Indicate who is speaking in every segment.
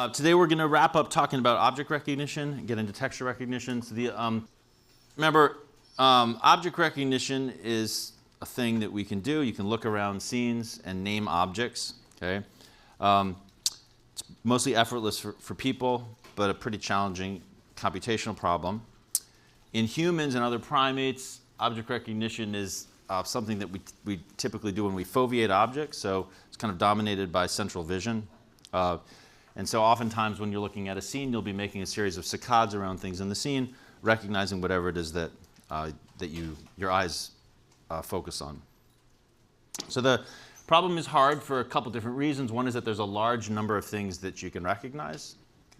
Speaker 1: Today we're going to wrap up talking about object recognition and get into texture recognition. So remember, object recognition is a thing that we can do. You can look around scenes and name objects. Okay, it's mostly effortless for people, but a pretty challenging computational problem. In humans and other primates, object recognition is something that we typically do when we foveate objects. So it's kind of dominated by central vision. And so oftentimes when you're looking at a scene, you'll be making a series of saccades around things in the scene, recognizing whatever it is that, your eyes focus on. So the problem is hard for a couple different reasons. One is that there's a large number of things that you can recognize.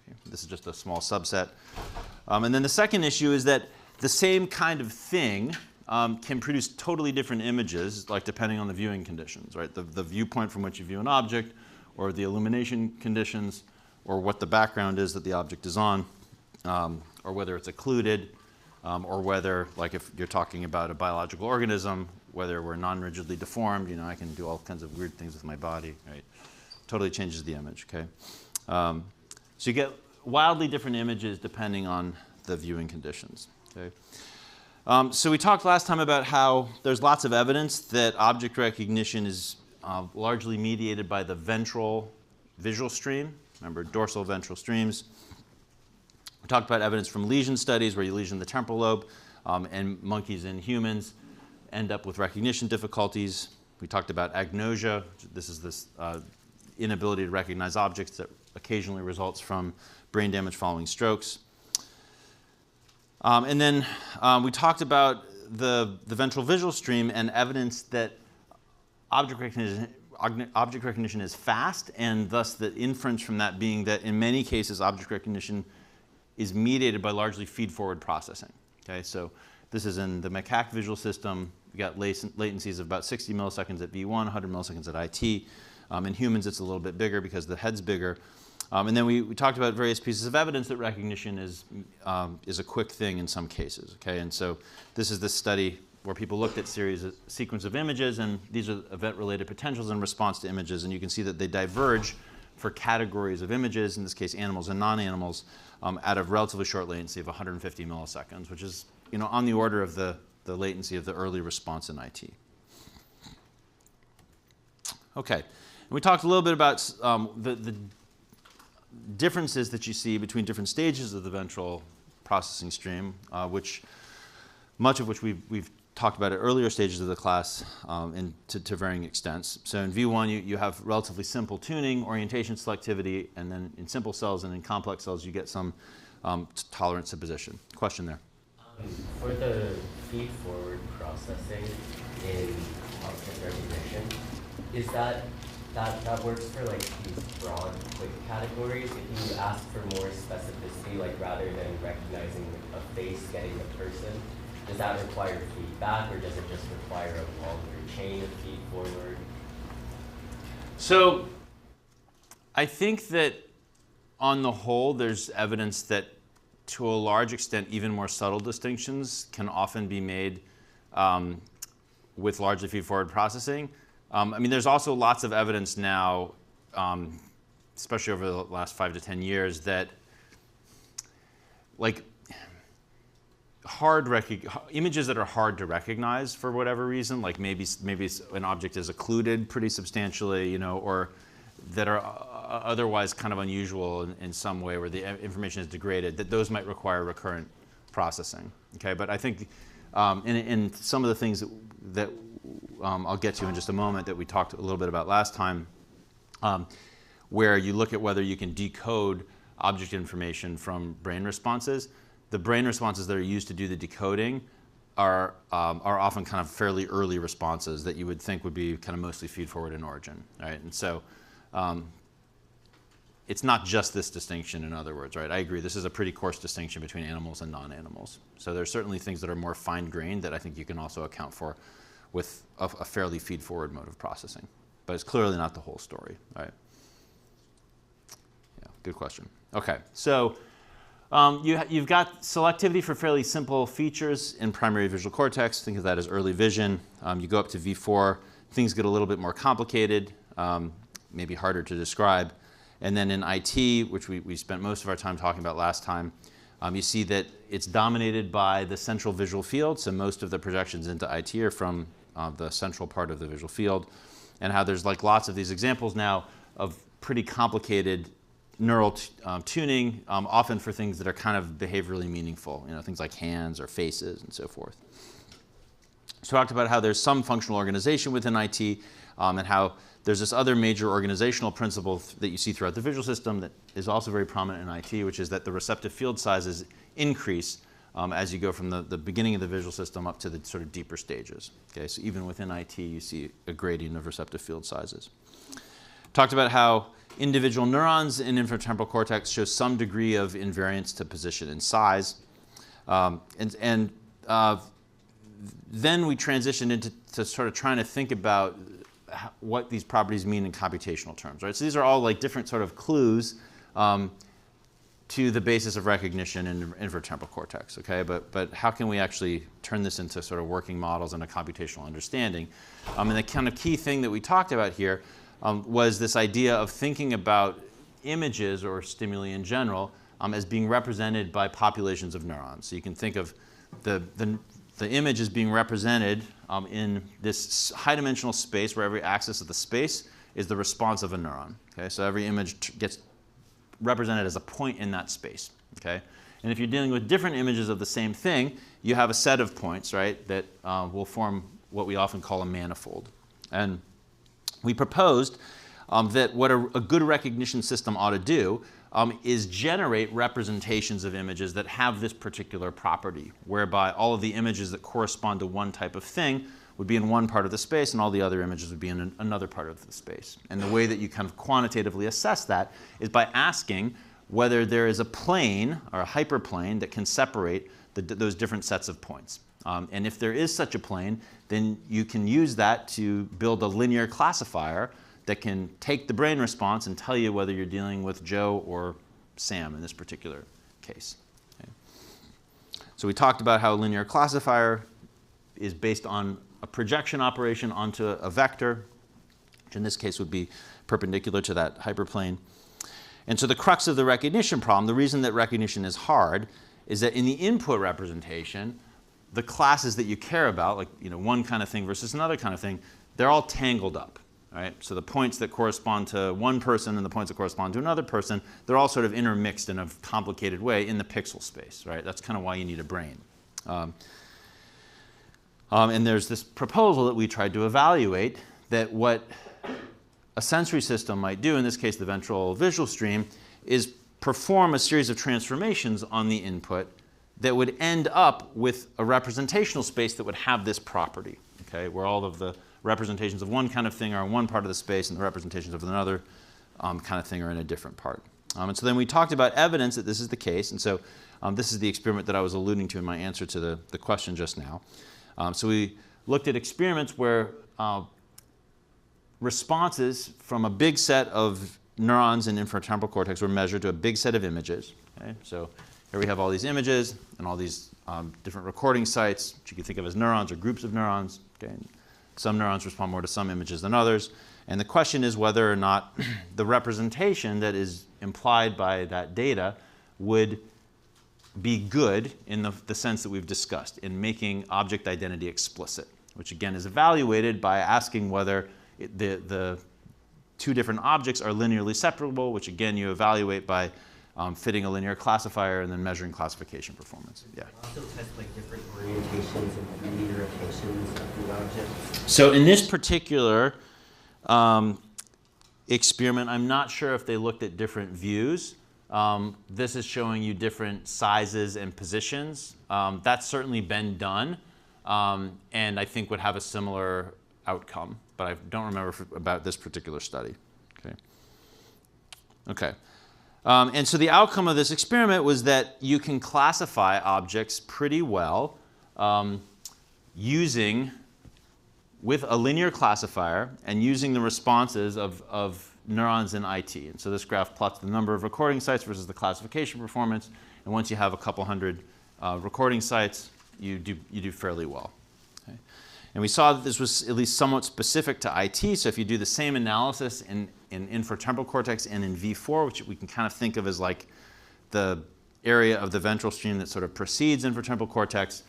Speaker 1: Okay, this is just a small subset. And then the second issue is that the same kind of thing can produce totally different images, like depending on the viewing conditions, right? The viewpoint from which you view an object, or the illumination conditions, or what the background is that the object is on, or whether it's occluded, or whether, like if you're talking about a biological organism, whether we're non-rigidly deformed, I can do all kinds of weird things with my body, right? Totally changes the image, okay? So you get wildly different images depending on the viewing conditions, okay? So we talked last time about how there's lots of evidence that object recognition is largely mediated by the ventral visual stream. Remember, dorsal ventral streams. We talked about evidence from lesion studies where you lesion the temporal lobe, and monkeys and humans end up with recognition difficulties. We talked about agnosia. This is this inability to recognize objects that occasionally results from brain damage following strokes. And then we talked about the ventral visual stream and evidence that object recognition is fast, and thus the inference from that being that in many cases object recognition is mediated by largely feed-forward processing. Okay, so this is in the macaque visual system. We got latencies of about 60 milliseconds at V1, 100 milliseconds at IT. In humans, it's a little bit bigger because the head's bigger. And then we talked about various pieces of evidence that recognition is a quick thing in some cases. Okay, and so this is this study where people looked at sequence of images, and these are event-related potentials in response to images, and you can see that they diverge for categories of images, in this case animals and non-animals, at a relatively short latency of 150 milliseconds, which is on the order of the latency of the early response in IT. Okay, and we talked a little bit about the differences that you see between different stages of the ventral processing stream, much of which we've talked about at earlier stages of the class to varying extents. So in V1, you have relatively simple tuning, orientation selectivity, and then in simple cells and in complex cells, you get some tolerance to position. Question there?
Speaker 2: For the feed-forward processing in object recognition, is that works for like these broad, quick categories? If you ask for more specificity, like rather than recognizing a face, getting the person, does that require feedback, or does it just require a longer chain of feed forward?
Speaker 1: So I think that on the whole, there's evidence that to a large extent, even more subtle distinctions can often be made with largely feed-forward processing. I mean, there's also lots of evidence now, especially over the last 5 to 10 years, that like images that are hard to recognize for whatever reason, like maybe an object is occluded pretty substantially, or that are otherwise kind of unusual in some way where the information is degraded, that those might require recurrent processing. Okay, but I think in some of the things that I'll get to in just a moment that we talked a little bit about last time, where you look at whether you can decode object information from brain responses, the brain responses that are used to do the decoding are often kind of fairly early responses that you would think would be kind of mostly feed-forward in origin, right? And so it's not just this distinction, in other words, right? I agree, this is a pretty coarse distinction between animals and non-animals. So there's certainly things that are more fine-grained that I think you can also account for with a fairly feed-forward mode of processing. But it's clearly not the whole story, right? Yeah, good question. Okay, so you've got selectivity for fairly simple features in primary visual cortex. Think of that as early vision. You go up to V4, things get a little bit more complicated, maybe harder to describe. And then in IT, which we spent most of our time talking about last time, you see that it's dominated by the central visual field. So most of the projections into IT are from the central part of the visual field, and how there's like lots of these examples now of pretty complicated neural tuning, often for things that are kind of behaviorally meaningful, things like hands or faces and so forth. So talked about how there's some functional organization within IT, and how there's this other major organizational principle that you see throughout the visual system that is also very prominent in IT, which is that the receptive field sizes increase as you go from the beginning of the visual system up to the sort of deeper stages. Okay, so even within IT, you see a gradient of receptive field sizes. Talked about how individual neurons in infratemporal cortex show some degree of invariance to position and size. Then we transitioned into sort of trying to think about what these properties mean in computational terms, right? So these are all like different sort of clues to the basis of recognition in infratemporal cortex, okay? But how can we actually turn this into sort of working models and a computational understanding? And the kind of key thing that we talked about here was this idea of thinking about images or stimuli in general as being represented by populations of neurons. So you can think of the image as being represented in this high-dimensional space where every axis of the space is the response of a neuron. Okay? So every image gets represented as a point in that space. Okay? And if you're dealing with different images of the same thing, you have a set of points, right, that will form what we often call a manifold. And we proposed that what a good recognition system ought to do is generate representations of images that have this particular property, whereby all of the images that correspond to one type of thing would be in one part of the space, and all the other images would be in another part of the space. And the way that you kind of quantitatively assess that is by asking whether there is a plane or a hyperplane that can separate those different sets of points. And if there is such a plane, then you can use that to build a linear classifier that can take the brain response and tell you whether you're dealing with Joe or Sam in this particular case. Okay. So we talked about how a linear classifier is based on a projection operation onto a vector, which in this case would be perpendicular to that hyperplane. And so the crux of the recognition problem, the reason that recognition is hard, is that in the input representation, the classes that you care about, like one kind of thing versus another kind of thing, they're all tangled up. Right? So the points that correspond to one person and the points that correspond to another person, they're all sort of intermixed in a complicated way in the pixel space. Right? That's kind of why you need a brain. And there's this proposal that we tried to evaluate that what a sensory system might do, in this case the ventral visual stream, is perform a series of transformations on the input that would end up with a representational space that would have this property, okay, where all of the representations of one kind of thing are in one part of the space and the representations of another kind of thing are in a different part. And so then we talked about evidence that this is the case. And so this is the experiment that I was alluding to in my answer to the question just now. So we looked at experiments where responses from a big set of neurons in infratemporal cortex were measured to a big set of images. Okay? So here we have all these images and all these different recording sites, which you can think of as neurons or groups of neurons. Okay? Some neurons respond more to some images than others. And the question is whether or not the representation that is implied by that data would be good in the sense that we've discussed, in making object identity explicit, which again is evaluated by asking whether the two different objects are linearly separable, which again you evaluate by fitting a linear classifier and then measuring classification performance. Yeah.
Speaker 2: Also test like different orientations and 3D rotations of the objects.
Speaker 1: So in this particular experiment, I'm not sure if they looked at different views. This is showing you different sizes and positions. That's certainly been done, and I think would have a similar outcome, but I don't remember about this particular study. Okay. And so the outcome of this experiment was that you can classify objects pretty well with a linear classifier and using the responses of neurons in IT. And so this graph plots the number of recording sites versus the classification performance. And once you have a couple hundred recording sites, you do fairly well. Okay? And we saw that this was at least somewhat specific to IT. So if you do the same analysis in infratemporal cortex and in V4, which we can kind of think of as like the area of the ventral stream that sort of precedes infratemporal cortex,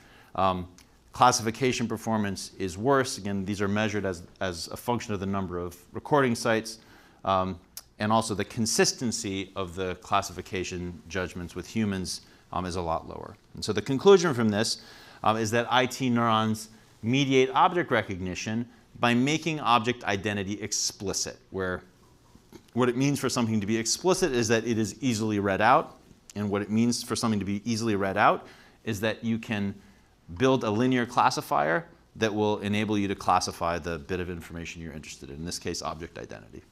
Speaker 1: classification performance is worse. Again, these are measured as a function of the number of recording sites, and also the consistency of the classification judgments with humans is a lot lower. And so the conclusion from this is that IT neurons mediate object recognition by making object identity explicit, where what it means for something to be explicit is that it is easily read out, and what it means for something to be easily read out is that you can build a linear classifier that will enable you to classify the bit of information you're interested in this case, object identity.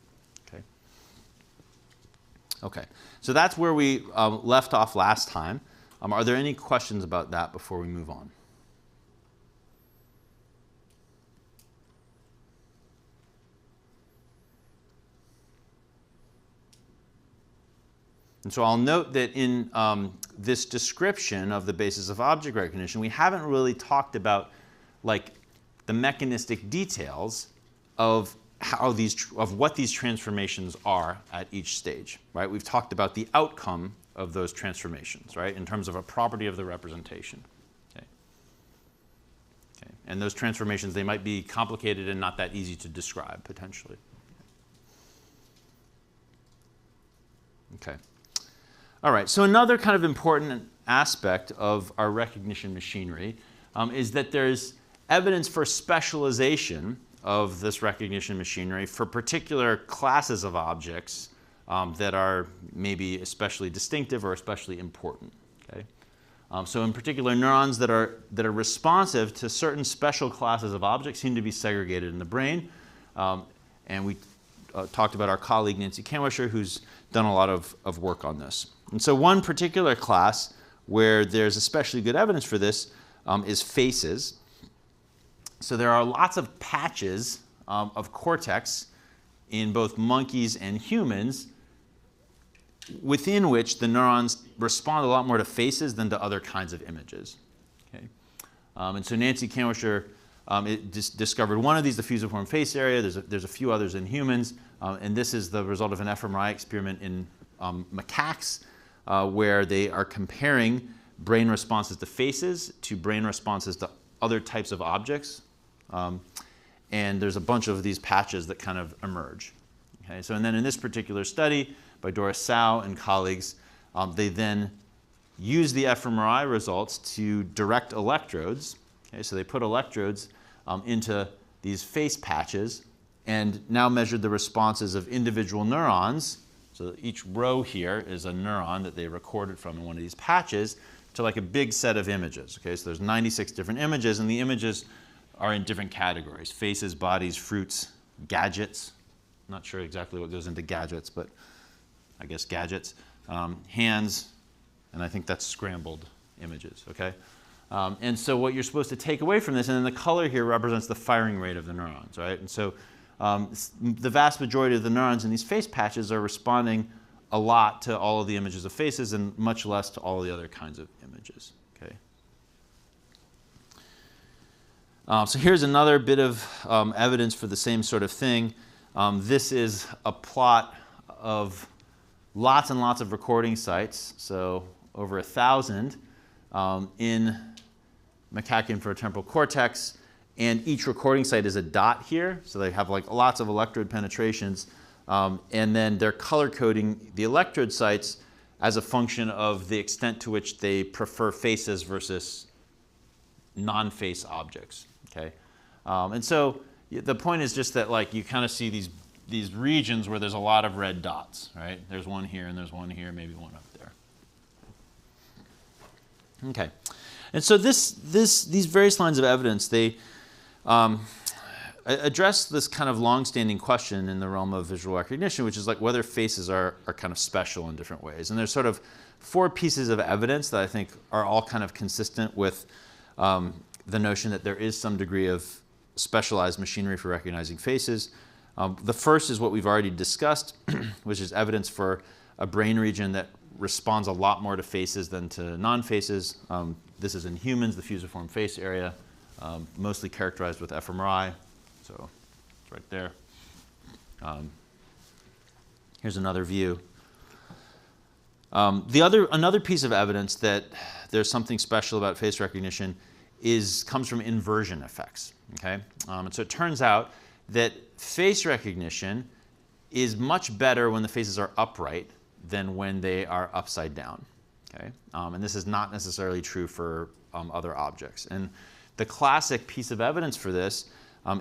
Speaker 1: Okay, so that's where we left off last time. Are there any questions about that before we move on? And so I'll note that in this description of the basis of object recognition, we haven't really talked about like the mechanistic details of what these transformations are at each stage, right? We've talked about the outcome of those transformations, right, in terms of a property of the representation. Okay. And those transformations, they might be complicated and not that easy to describe potentially. Okay. All right, so another kind of important aspect of our recognition machinery is that there's evidence for specialization of this recognition machinery for particular classes of objects that are maybe especially distinctive or especially important. Okay? So in particular, neurons that are responsive to certain special classes of objects seem to be segregated in the brain. And we talked about our colleague Nancy Kanwisher, who's done a lot of work on this. And so one particular class where there's especially good evidence for this is faces. So there are lots of patches of cortex in both monkeys and humans within which the neurons respond a lot more to faces than to other kinds of images. Okay? And so Nancy Kanwisher discovered one of these, the fusiform face area. There's a few others in humans. And this is the result of an fMRI experiment in macaques where they are comparing brain responses to faces to brain responses to other types of objects. And there's a bunch of these patches that kind of emerge. Okay, so and then in this particular study by Doris Sau and colleagues, they then use the fMRI results to direct electrodes. Okay, so they put electrodes into these face patches and now measured the responses of individual neurons. So each row here is a neuron that they recorded from in one of these patches to like a big set of images. Okay, so there's 96 different images, and the images are in different categories: faces, bodies, fruits, gadgets. I'm not sure exactly what goes into gadgets, but I guess gadgets, hands, and I think that's scrambled images. Okay, and so what you're supposed to take away from this, and then the color here represents the firing rate of the neurons, right? And so the vast majority of the neurons in these face patches are responding a lot to all of the images of faces and much less to all the other kinds of images. Okay. So here's another bit of evidence for the same sort of thing. This is a plot of lots and lots of recording sites, so over 1,000 in macaque infratemporal cortex. And each recording site is a dot here, so they have like lots of electrode penetrations. And then they're color coding the electrode sites as a function of the extent to which they prefer faces versus non-face objects. Okay, and so the point is just that like you kind of see these regions where there's a lot of red dots, right? There's one here and there's one here, maybe one up there. Okay, and so these various lines of evidence, they address this kind of long-standing question in the realm of visual recognition, which is like whether faces are kind of special in different ways. And there's sort of 4 pieces of evidence that I think are all kind of consistent with the notion that there is some degree of specialized machinery for recognizing faces. The first is what we've already discussed, which is evidence for a brain region that responds a lot more to faces than to non-faces. This is in humans, the fusiform face area. mostly characterized with fMRI. So it's right there. Here's another view. Another piece of evidence that there's something special about face recognition comes from inversion effects. Okay, and so it turns out that face recognition is much better when the faces are upright than when they are upside down. Okay, and this is not necessarily true for other objects. And the classic piece of evidence for this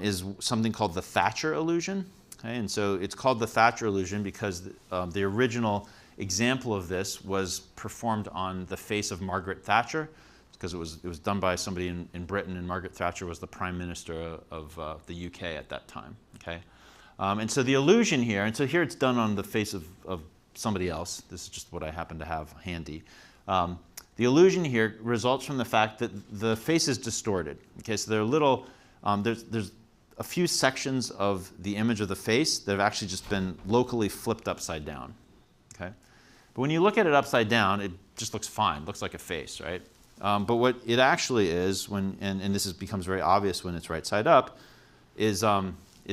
Speaker 1: is something called the Thatcher illusion. Okay, and so it's called the Thatcher illusion because the original example of this was performed on the face of Margaret Thatcher, because it was done by somebody in Britain, and Margaret Thatcher was the Prime Minister of the UK at that time. Okay, and so the illusion here, and so here it's done on the face of somebody else. This is just what I happen to have handy. The illusion here results from the fact that the face is distorted. Okay, so there are little, there's a few sections of the image of the face that have actually just been locally flipped upside down. Okay, but when you look at it upside down, it just looks fine. It looks like a face, right? But what it actually is, and this becomes very obvious when it's right side up, is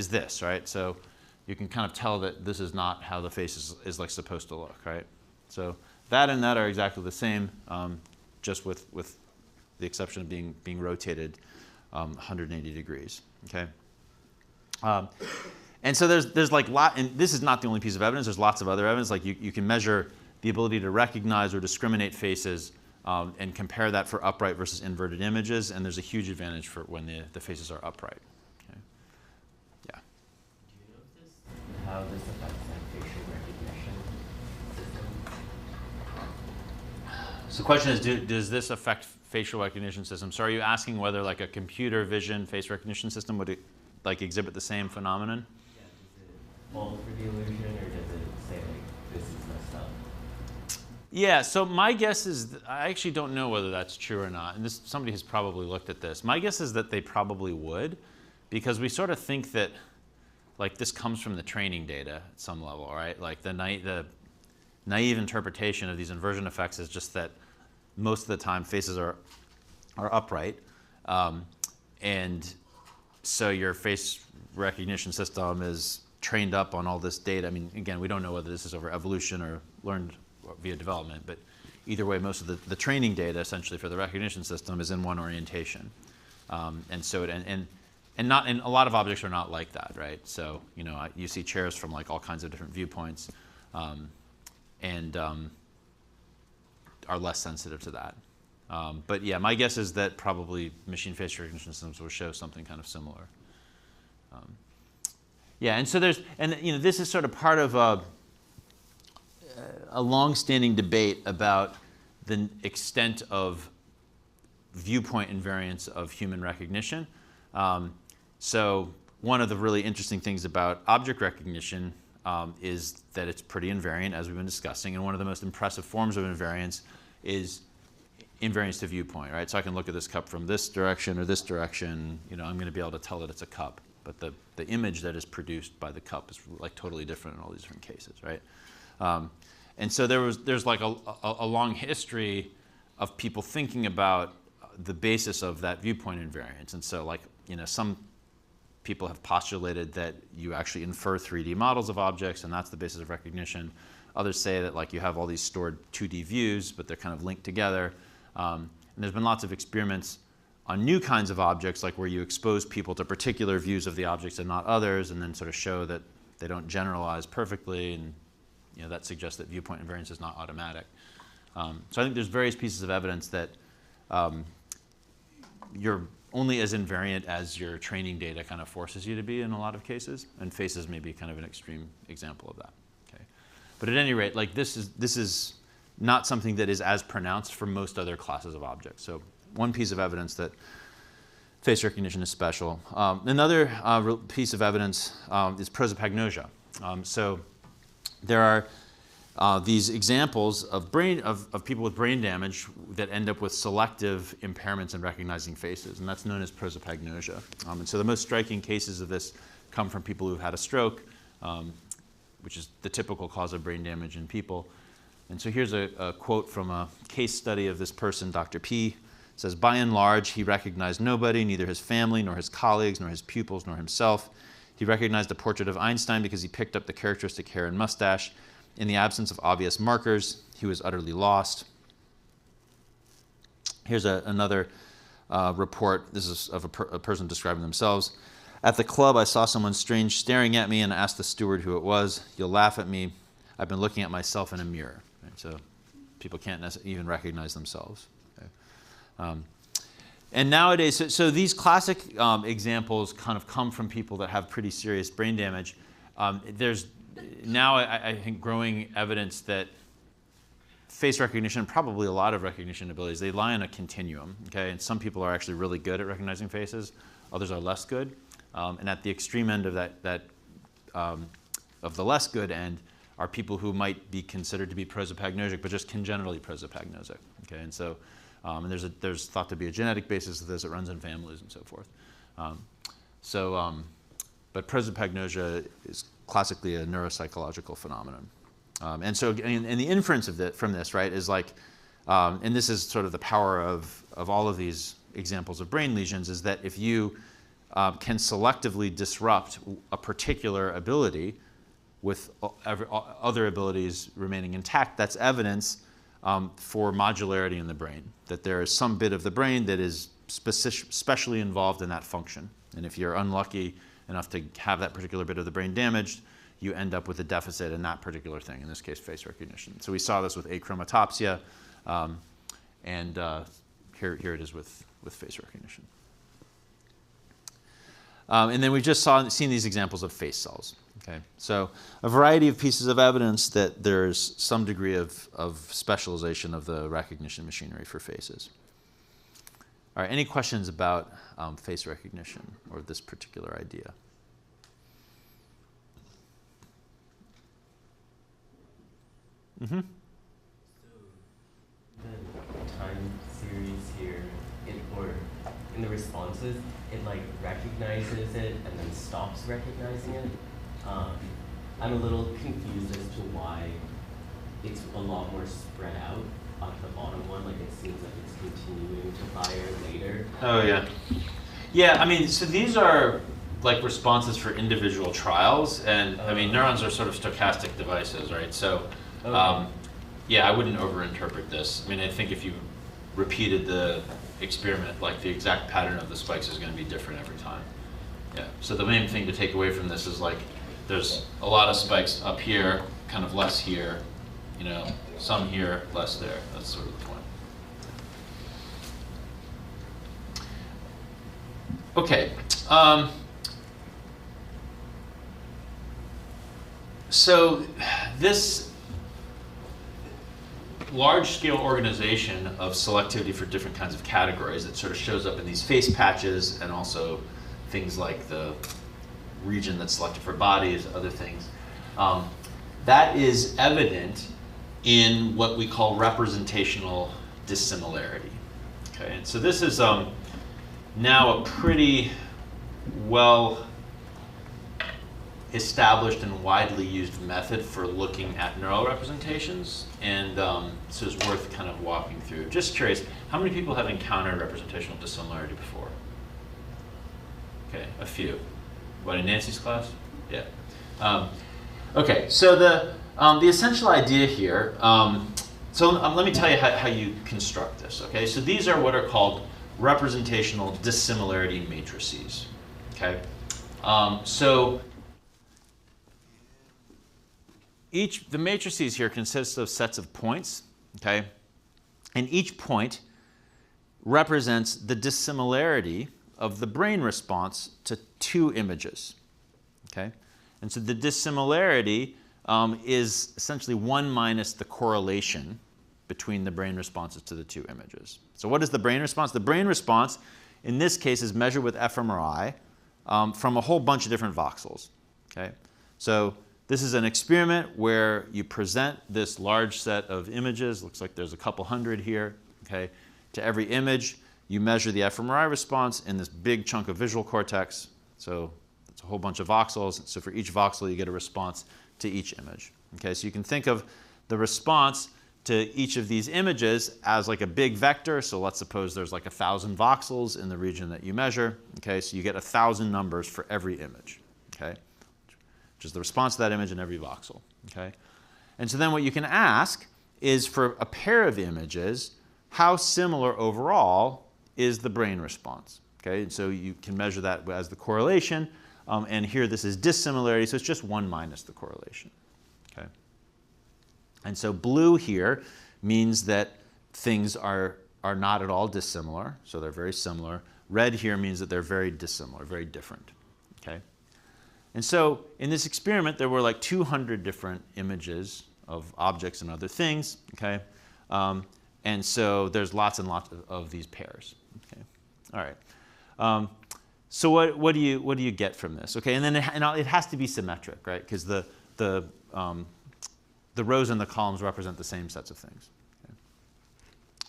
Speaker 1: this, right? So you can kind of tell that this is not how the face is like supposed to look, right? So that and that are exactly the same, just with the exception of being rotated 180 degrees. Okay. And so there's like and this is not the only piece of evidence. There's lots of other evidence. Like you can measure the ability to recognize or discriminate faces and compare that for upright versus inverted images. And there's a huge advantage for when the faces are upright. Okay. Yeah.
Speaker 2: Do you know how this affects like facial recognition system?
Speaker 1: So the question is, does this affect facial recognition systems? So are you asking whether like a computer vision face recognition system would like exhibit the same phenomenon?
Speaker 2: Yeah, does it fall for the illusion, or does it say like this is messed up?
Speaker 1: Yeah, so my guess is, I actually don't know whether that's true or not, and somebody has probably looked at this. My guess is that they probably would, because we sort of think that like this comes from the training data at some level, right? Like the naive interpretation of these inversion effects is just that most of the time faces are upright, and so your face recognition system is trained up on all this data. I mean, again, we don't know whether this is over evolution or learned via development, but either way, most of the training data essentially for the recognition system is in one orientation, and so and a lot of objects are not like that, right? So you see chairs from like all kinds of different viewpoints, and are less sensitive to that. But yeah, my guess is that probably machine face recognition systems will show something kind of similar. Yeah, and so this is sort of part of a long-standing debate about the extent of viewpoint invariance of human recognition. So one of the really interesting things about object recognition is that it's pretty invariant, as we've been discussing, and one of the most impressive forms of invariance is invariance to viewpoint, right? So I can look at this cup from this direction or this direction. I'm going to be able to tell that it's a cup, but the image that is produced by the cup is like totally different in all these different cases, right? And so there's like a long history of people thinking about the basis of that viewpoint invariance, and so like some people have postulated that you actually infer 3D models of objects, and that's the basis of recognition. Others say that like you have all these stored 2D views, but they're kind of linked together. And there's been lots of experiments on new kinds of objects, like where you expose people to particular views of the objects and not others, and then sort of show that they don't generalize perfectly, and that suggests that viewpoint invariance is not automatic. So I think there's various pieces of evidence that you're only as invariant as your training data kind of forces you to be in a lot of cases, and faces may be kind of an extreme example of that. Okay, but at any rate, like this is not something that is as pronounced for most other classes of objects. So one piece of evidence that face recognition is special. Another piece of evidence is prosopagnosia. So there are these examples of people with brain damage that end up with selective impairments in recognizing faces, and that's known as prosopagnosia. And so the most striking cases of this come from people who've had a stroke, which is the typical cause of brain damage in people. And so here's a quote from a case study of this person, Dr. P. says, by and large, he recognized nobody, neither his family, nor his colleagues, nor his pupils, nor himself. He recognized a portrait of Einstein because he picked up the characteristic hair and mustache. In the absence of obvious markers, he was utterly lost. Here's another report. This is of a person describing themselves. At the club, I saw someone strange staring at me and asked the steward who it was. You'll laugh at me. I've been looking at myself in a mirror. Right? So people can't even recognize themselves. Okay? And nowadays, so these classic examples kind of come from people that have pretty serious brain damage. There's now, I think, growing evidence that face recognition, probably a lot of recognition abilities, they lie on a continuum. Okay? And some people are actually really good at recognizing faces. Others are less good. And at the extreme end of of the less good end are people who might be considered to be prosopagnosic, but just congenitally prosopagnosic. Okay? And so and there's thought to be a genetic basis of this. It runs in families and so forth. But prosopagnosia is classically a neuropsychological phenomenon. And so, and the inference of from this, right, is like, and this is sort of the power of all of these examples of brain lesions, is that if you can selectively disrupt a particular ability with other abilities remaining intact, that's evidence for modularity in the brain, that there is some bit of the brain that is specially involved in that function. And if you're unlucky enough to have that particular bit of the brain damaged, you end up with a deficit in that particular thing, in this case, face recognition. So we saw this with achromatopsia, and here it is with face recognition. And then we've just seen these examples of face cells. Okay? So a variety of pieces of evidence that there's some degree of specialization of the recognition machinery for faces. All right, any questions about face recognition or this particular idea? Mm-hmm.
Speaker 2: So the time series here, in the responses, it like recognizes it and then stops recognizing it. I'm a little confused as to why it's a lot more spread out on the bottom one. Like it seems like it's continuing to fire later.
Speaker 1: Oh yeah. Yeah, I mean, so these are like responses for individual trials, and I mean, neurons are sort of stochastic devices, right? So, yeah, I wouldn't overinterpret this. I mean, I think if you repeated the experiment, like the exact pattern of the spikes is going to be different every time. Yeah. So the main thing to take away from this is like, there's a lot of spikes up here, kind of less here, you know, some here, less there. That's sort of the point. Okay. So this large-scale organization of selectivity for different kinds of categories that sort of shows up in these face patches, and also things like the region that's selected for bodies, other things, that is evident in what we call representational dissimilarity. Okay, and so this is now a pretty well established and widely used method for looking at neural representations, and so it's worth kind of walking through. Just curious, how many people have encountered representational dissimilarity before? Okay, a few. What, in Nancy's class? Yeah. Okay, so the essential idea here, let me tell you how you construct this, okay? So these are what are called representational dissimilarity matrices, okay? So the matrices here consist of sets of points, okay? And each point represents the dissimilarity of the brain response to two images, okay? And so the dissimilarity is essentially 1 minus the correlation between the brain responses to the two images. So what is the brain response? The brain response, in this case, is measured with fMRI from a whole bunch of different voxels, okay? So this is an experiment where you present this large set of images. Looks like there's a couple hundred here, okay? To every image, you measure the fMRI response in this big chunk of visual cortex. So it's a whole bunch of voxels. So for each voxel, you get a response to each image. Okay, so you can think of the response to each of these images as like a big vector. So let's suppose there's like 1,000 voxels in the region that you measure. Okay, so you get 1,000 numbers for every image. Okay, which is the response to that image in every voxel. Okay, and so then what you can ask is for a pair of images, how similar overall is the brain response? Okay, and so you can measure that as the correlation. And here this is dissimilarity, so it's just 1 minus the correlation. Okay. And so blue here means that things are not at all dissimilar, so they're very similar. Red here means that they're very dissimilar, very different. Okay. And so in this experiment, there were like 200 different images of objects and other things. Okay. And so there's lots and lots of these pairs. Okay. All right. So what do you get from this? Okay, and then it has to be symmetric, right? Because the rows and the columns represent the same sets of things.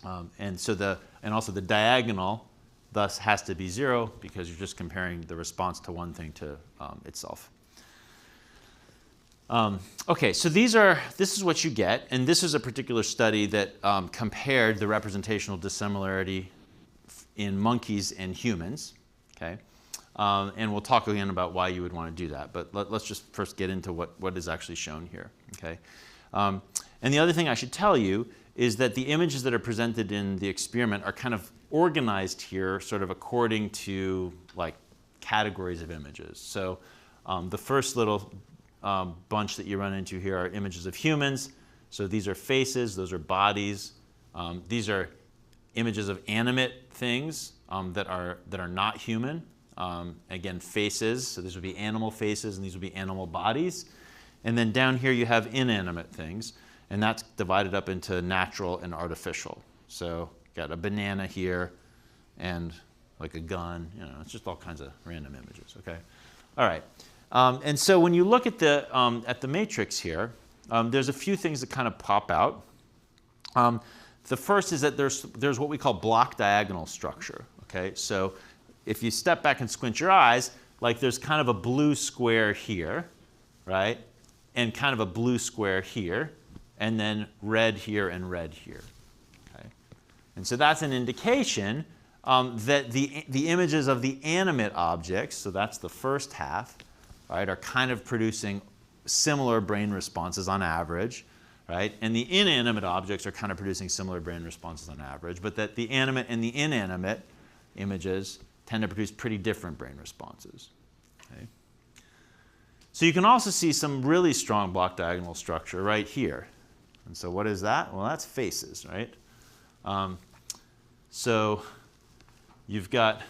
Speaker 1: Okay? And also the diagonal thus has to be 0 because you're just comparing the response to one thing to itself. Okay, so this is what you get, and this is a particular study that compared the representational dissimilarity in monkeys and humans. Okay. And we'll talk again about why you would want to do that. But let's just first get into what is actually shown here. Okay? And the other thing I should tell you is that the images that are presented in the experiment are kind of organized here sort of according to like categories of images. So the first little bunch that you run into here are images of humans. So these are faces, those are bodies. These are images of animate things that are not human. Again, faces, so these would be animal faces and these would be animal bodies. And then down here you have inanimate things, and that's divided up into natural and artificial. So got a banana here and like a gun, it's just all kinds of random images, okay? All right, and so when you look at the matrix here, there's a few things that kind of pop out. The first is that there's what we call block diagonal structure, okay? So if you step back and squint your eyes, like there's kind of a blue square here, right? And kind of a blue square here, and then red here and red here. Okay? And so that's an indication that the images of the animate objects, so that's the first half, right, are kind of producing similar brain responses on average, right? And the inanimate objects are kind of producing similar brain responses on average, but that the animate and the inanimate images tend to produce pretty different brain responses. Okay? So you can also see some really strong block diagonal structure right here. And so what is that? Well, that's faces, right? So you've got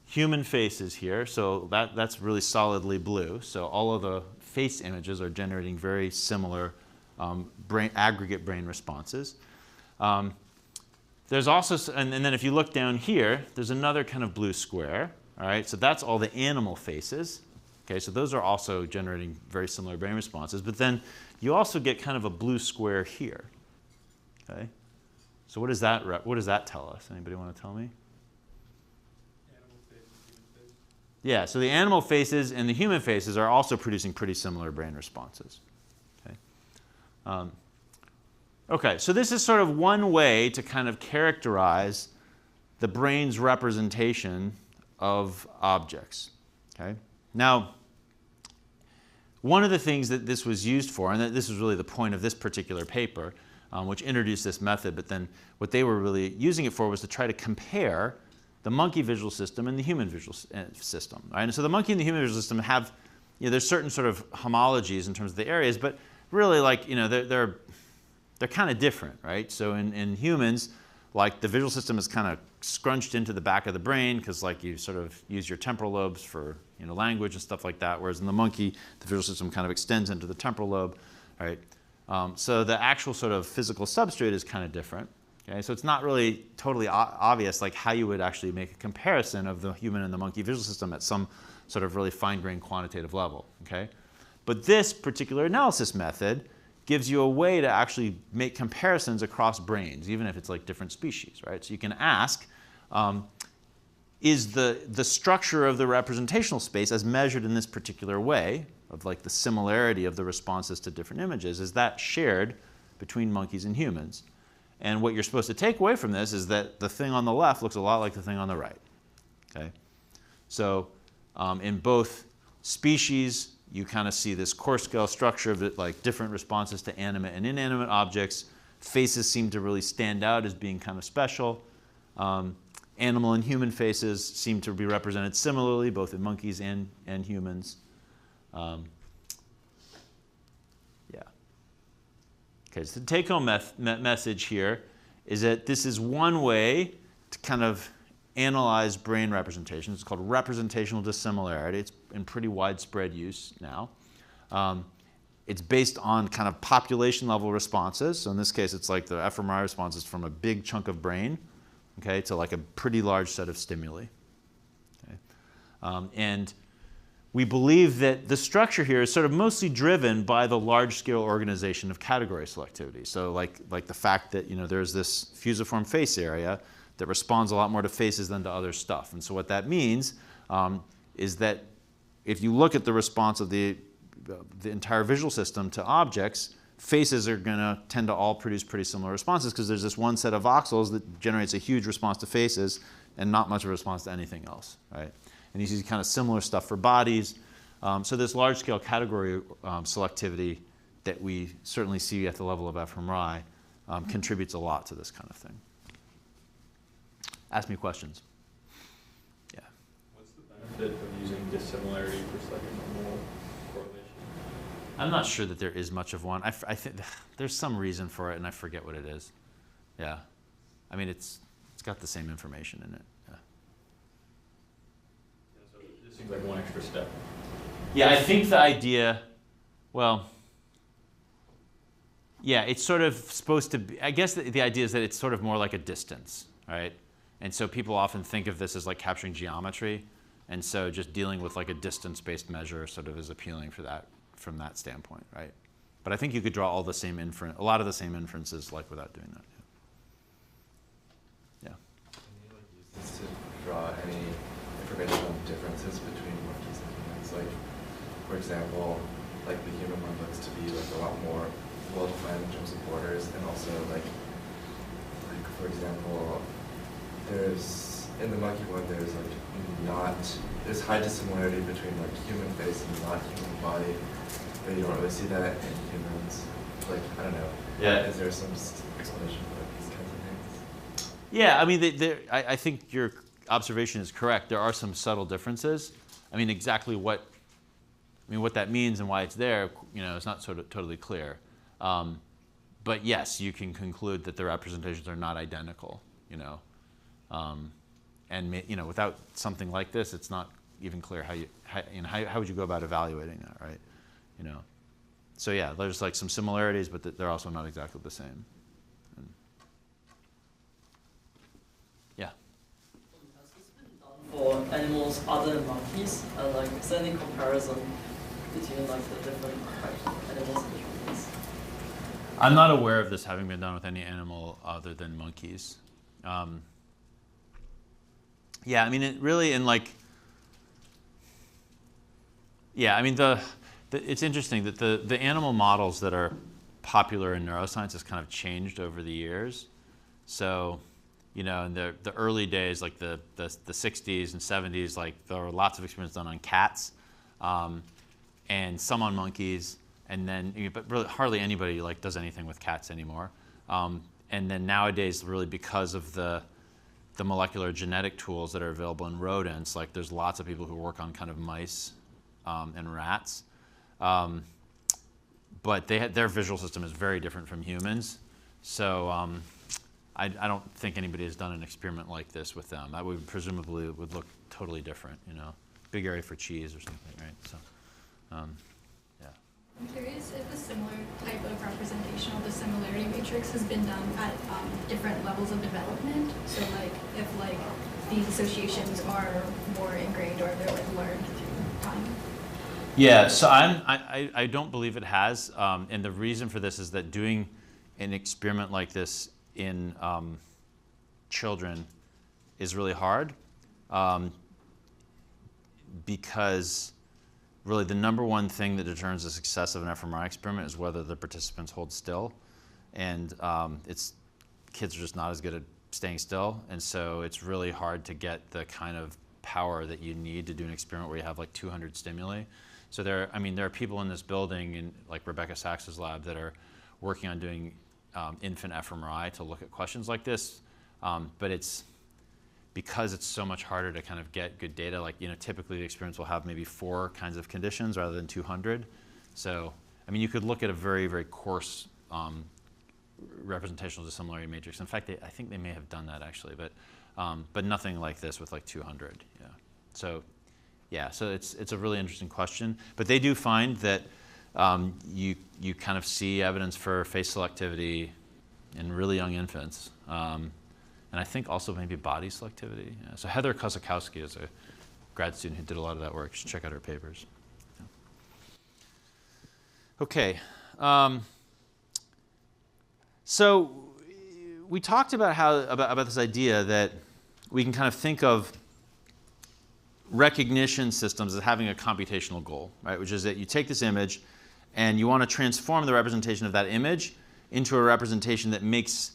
Speaker 1: human faces here. So that's really solidly blue. So all of the face images are generating very similar aggregate brain responses. There's also, and then if you look down here, there's another kind of blue square. All right, so that's all the animal faces. Okay, so those are also generating very similar brain responses. But then you also get kind of a blue square here. Okay, so what does that tell us? Anybody want to tell me?
Speaker 3: Animal faces, human faces.
Speaker 1: Yeah, so the animal faces and the human faces are also producing pretty similar brain responses. Okay. Okay, so this is sort of one way to kind of characterize the brain's representation of objects. Okay? Now, one of the things that this was used for, and this was really the point of this particular paper, which introduced this method, but then what they were really using it for was to try to compare the monkey visual system and the human visual system. Right? And so the monkey and the human visual system have, there's certain sort of homologies in terms of the areas, but really, like, they're kind of different, right? So in humans, like the visual system is kind of scrunched into the back of the brain because like you sort of use your temporal lobes for language and stuff like that, whereas in the monkey, the visual system kind of extends into the temporal lobe, right? So the actual sort of physical substrate is kind of different. Okay? So it's not really totally obvious like how you would actually make a comparison of the human and the monkey visual system at some sort of really fine-grained quantitative level. Okay? But this particular analysis method gives you a way to actually make comparisons across brains, even if it's like different species, right? So you can ask, is the structure of the representational space as measured in this particular way, of like the similarity of the responses to different images, is that shared between monkeys and humans. And what you're supposed to take away from this is that the thing on the left looks a lot like the thing on the right. Okay? So in both species, you kind of see this coarse scale structure of it, like different responses to animate and inanimate objects. Faces seem to really stand out as being kind of special. Animal and human faces seem to be represented similarly, both in monkeys and humans. Yeah. Okay, so the take-home message here is that this is one way to kind of analyze brain representation. It's called representational dissimilarity. It's in pretty widespread use now. It's based on kind of population level responses. So in this case, it's like the fMRI responses from a big chunk of brain, okay, to like a pretty large set of stimuli. Okay? And we believe that the structure here is sort of mostly driven by the large-scale organization of category selectivity. So like the fact that there's this fusiform face area that responds a lot more to faces than to other stuff. And so what that means is that if you look at the response of the entire visual system to objects, faces are going to tend to all produce pretty similar responses because there's this one set of voxels that generates a huge response to faces and not much of a response to anything else, right? And you see kind of similar stuff for bodies. So this large-scale category selectivity that we certainly see at the level of fMRI contributes a lot to this kind of thing. Ask me questions. Yeah.
Speaker 3: What's the benefit of using dissimilarity for like a normal correlation?
Speaker 1: I'm not sure that there is much of one. I think there's some reason for it, and I forget what it is. Yeah. I mean, it's got the same information in it. Yeah.
Speaker 3: So it just seems like one extra step.
Speaker 1: Yeah, I think the idea, well, yeah, it's sort of supposed to be, I guess the idea is that it's sort of more like a distance, right? And so people often think of this as like capturing geometry. And so just dealing with like a distance-based measure sort of is appealing for that, from that standpoint, right? But I think you could draw all the same a lot of the same inferences like without doing that. Yeah.
Speaker 4: Can you like use this to draw any information on differences between monkeys and humans? Like, for example, like the human one looks to be like a lot more well-defined in terms of borders, and also like for example, there's in the monkey one there's there's high dissimilarity between like human face and not human body, but you don't really see that in humans. Like, I don't know.
Speaker 1: Yeah.
Speaker 4: Is there some explanation for like, these kinds of things?
Speaker 1: Yeah, I mean, I think your observation is correct. There are some subtle differences. I mean, exactly what that means and why it's there, it's not sort of totally clear. But yes, you can conclude that the representations are not identical, and without something like this, it's not even clear how would you go about evaluating that, right? So yeah, there's like some similarities, but they're also not exactly the same. And yeah.
Speaker 5: Has this been done for animals other than monkeys? And like, is there any comparison between like the different types of animals and humans?
Speaker 1: I'm not aware of this having been done with any animal other than monkeys. Yeah, I mean, it really, it's interesting that the animal models that are popular in neuroscience has kind of changed over the years. So, in the early days, like the 60s and 70s, like there were lots of experiments done on cats, and some on monkeys, and then, but really hardly anybody like does anything with cats anymore. And then nowadays, really because of the molecular genetic tools that are available in rodents, like there's lots of people who work on kind of mice and rats. But their visual system is very different from humans. So I don't think anybody has done an experiment like this with them. That would presumably would look totally different, big area for cheese or something, right? So, yeah.
Speaker 6: I'm curious if a similar type of representational dissimilarity matrix has been done at different levels of development. So like if like these associations are more ingrained or they're like learned through time.
Speaker 1: Yeah, so I don't believe it has, and the reason for this is that doing an experiment like this in children is really hard, because really the number one thing that determines the success of an fMRI experiment is whether the participants hold still, and kids are just not as good at staying still, and so it's really hard to get the kind of power that you need to do an experiment where you have like 200 stimuli. So there are people in this building, in like Rebecca Sachs's lab, that are working on doing infant fMRI to look at questions like this, but because it's so much harder to kind of get good data. Like, typically the experiments will have maybe 4 kinds of conditions rather than 200. So you could look at a very, very coarse representational dissimilarity matrix. In fact, I think they may have done that actually, but nothing like this with like 200. Yeah. So it's a really interesting question. But they do find that you kind of see evidence for face selectivity in really young infants, and I think also maybe body selectivity. Yeah. So Heather Kosakowski is a grad student who did a lot of that work. You should check out her papers. Yeah. Okay. So we talked about about this idea that we can kind of think of recognition systems as having a computational goal, right? Which is that you take this image and you want to transform the representation of that image into a representation that makes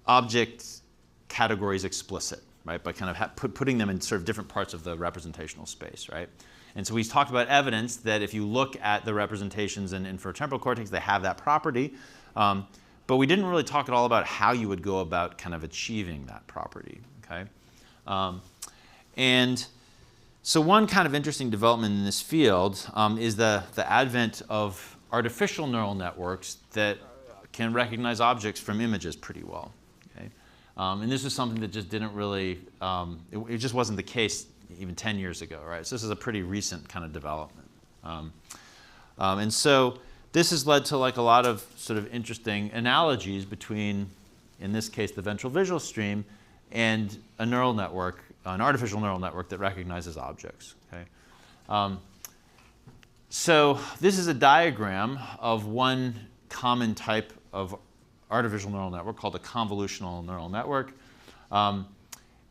Speaker 1: object categories explicit, right? By kind of putting them in sort of different parts of the representational space, right? And so we talked about evidence that if you look at the representations in inferotemporal cortex, they have that property. But we didn't really talk at all about how you would go about kind of achieving that property, okay? And so one kind of interesting development in this field is the advent of artificial neural networks that can recognize objects from images pretty well, okay? And this is something that just didn't really, it just wasn't the case even 10 years ago, right? So this is a pretty recent kind of development. And so this has led to like a lot of sort of interesting analogies between, in this case, the ventral visual stream and a neural network, an artificial neural network that recognizes objects. Okay? So this is a diagram of one common type of artificial neural network called a convolutional neural network.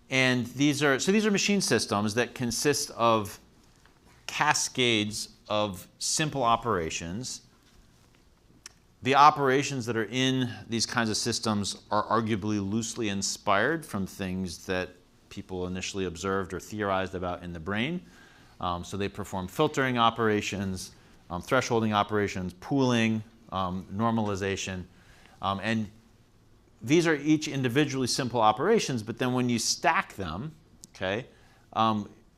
Speaker 1: And these are machine systems that consist of cascades of simple operations. The operations that are in these kinds of systems are arguably loosely inspired from things that people initially observed or theorized about in the brain. So they perform filtering operations, thresholding operations, pooling, normalization. And these are each individually simple operations, but then when you stack them, okay,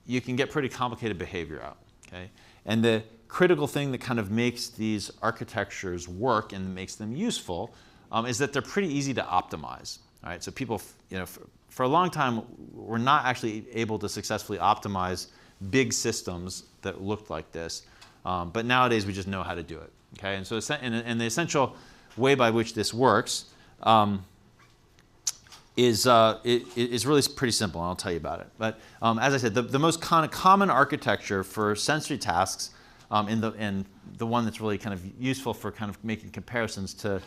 Speaker 1: you can get pretty complicated behavior out. Okay? And the critical thing that kind of makes these architectures work and makes them useful is that they're pretty easy to optimize. All right? So people, for a long time, were not actually able to successfully optimize big systems that looked like this. But nowadays, we just know how to do it. Okay? And so and the essential way by which this works is really pretty simple, and I'll tell you about it. But as I said, the most common architecture for sensory tasks, and the one that's really kind of useful for kind of making comparisons to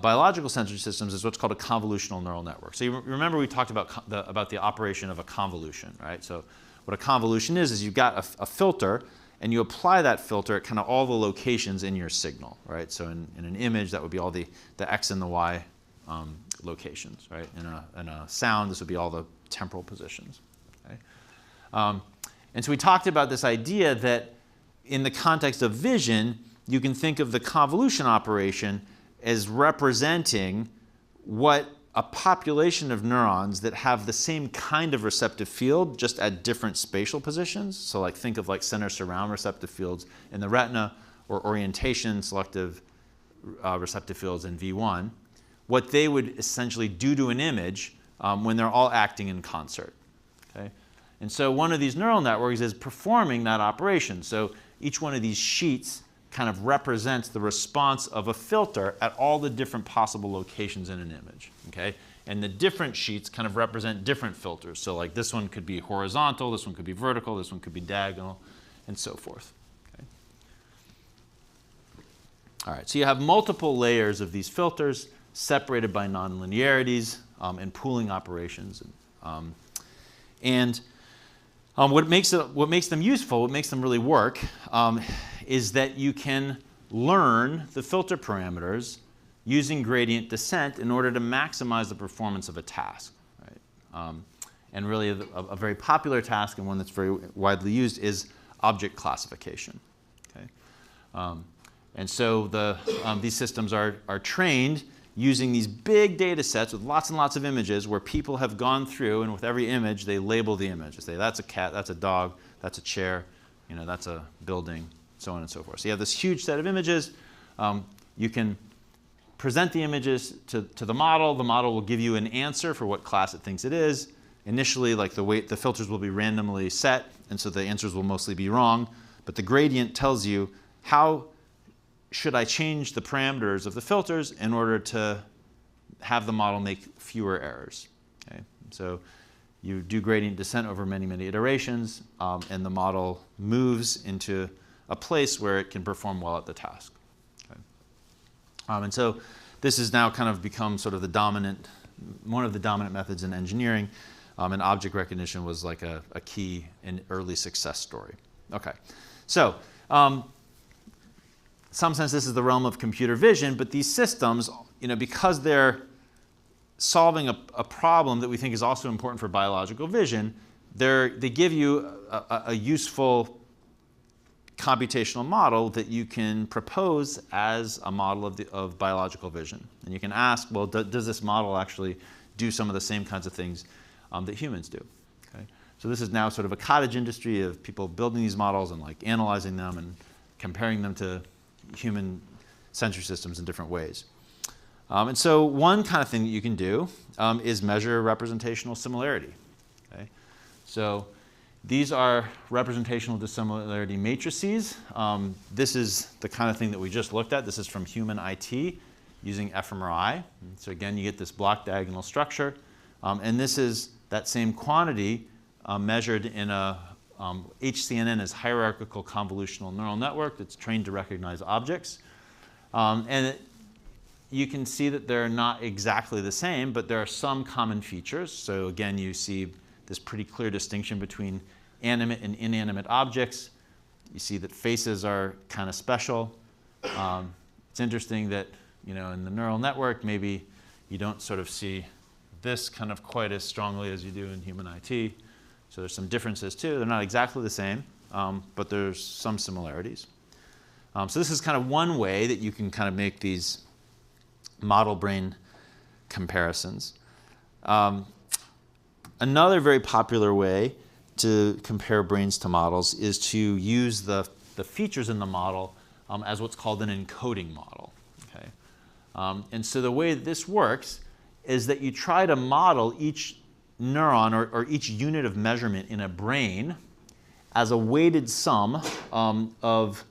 Speaker 1: biological sensory systems, is what's called a convolutional neural network. So you remember we talked about the operation of a convolution, right? So what a convolution is you've got a filter, and you apply that filter at kind of all the locations in your signal, right? So in an image, that would be all the X and the Y locations, right? In a sound, this would be all the temporal positions, okay? And so we talked about this idea that in the context of vision, you can think of the convolution operation as representing what a population of neurons that have the same kind of receptive field, just at different spatial positions. So like think of like center surround receptive fields in the retina, or orientation selective receptive fields in V1, what they would essentially do to an image when they're all acting in concert. Okay? And so one of these neural networks is performing that operation. So each one of these sheets kind of represents the response of a filter at all the different possible locations in an image. Okay? And the different sheets kind of represent different filters. So like this one could be horizontal, this one could be vertical, this one could be diagonal, and so forth. Okay? All right, so you have multiple layers of these filters separated by nonlinearities and pooling operations. What makes them useful, what makes them really work, is that you can learn the filter parameters using gradient descent in order to maximize the performance of a task. Right? And really a very popular task and one that's very widely used is object classification. Okay? And so these systems are trained using these big data sets with lots and lots of images where people have gone through, and with every image they label the image. They say that's a cat, that's a dog, that's a chair, that's a building, so on and so forth. So you have this huge set of images. You can present the images to the model. The model will give you an answer for what class it thinks it is. Initially, like the filters will be randomly set, and so the answers will mostly be wrong. But the gradient tells you how should I change the parameters of the filters in order to have the model make fewer errors. Okay? So you do gradient descent over many, many iterations, and the model moves into a place where it can perform well at the task. Okay? And so this has now kind of become sort of one of the dominant methods in engineering, and object recognition was like a key and early success story. Okay, so some sense this is the realm of computer vision, but these systems, because they're solving a problem that we think is also important for biological vision, they give you a useful computational model that you can propose as a model of biological vision. And you can ask, well, does this model actually do some of the same kinds of things that humans do? Okay? So this is now sort of a cottage industry of people building these models and like analyzing them and comparing them to human sensory systems in different ways. And so one kind of thing that you can do is measure representational similarity. Okay? So these are representational dissimilarity matrices. This is the kind of thing that we just looked at. This is from human IT using fMRI. So again, you get this block diagonal structure. And this is that same quantity measured in a HCNN is hierarchical convolutional neural network that's trained to recognize objects. You can see that they're not exactly the same, but there are some common features. So again, you see this pretty clear distinction between animate and inanimate objects. You see that faces are kind of special. It's interesting that in the neural network, maybe you don't sort of see this kind of quite as strongly as you do in human IT. So there's some differences too. They're not exactly the same, but there's some similarities. So this is kind of one way that you can kind of make these model brain comparisons. Another very popular way to compare brains to models is to use the features in the model as what's called an encoding model. Okay? And so the way that this works is that you try to model each neuron or each unit of measurement in a brain as a weighted sum of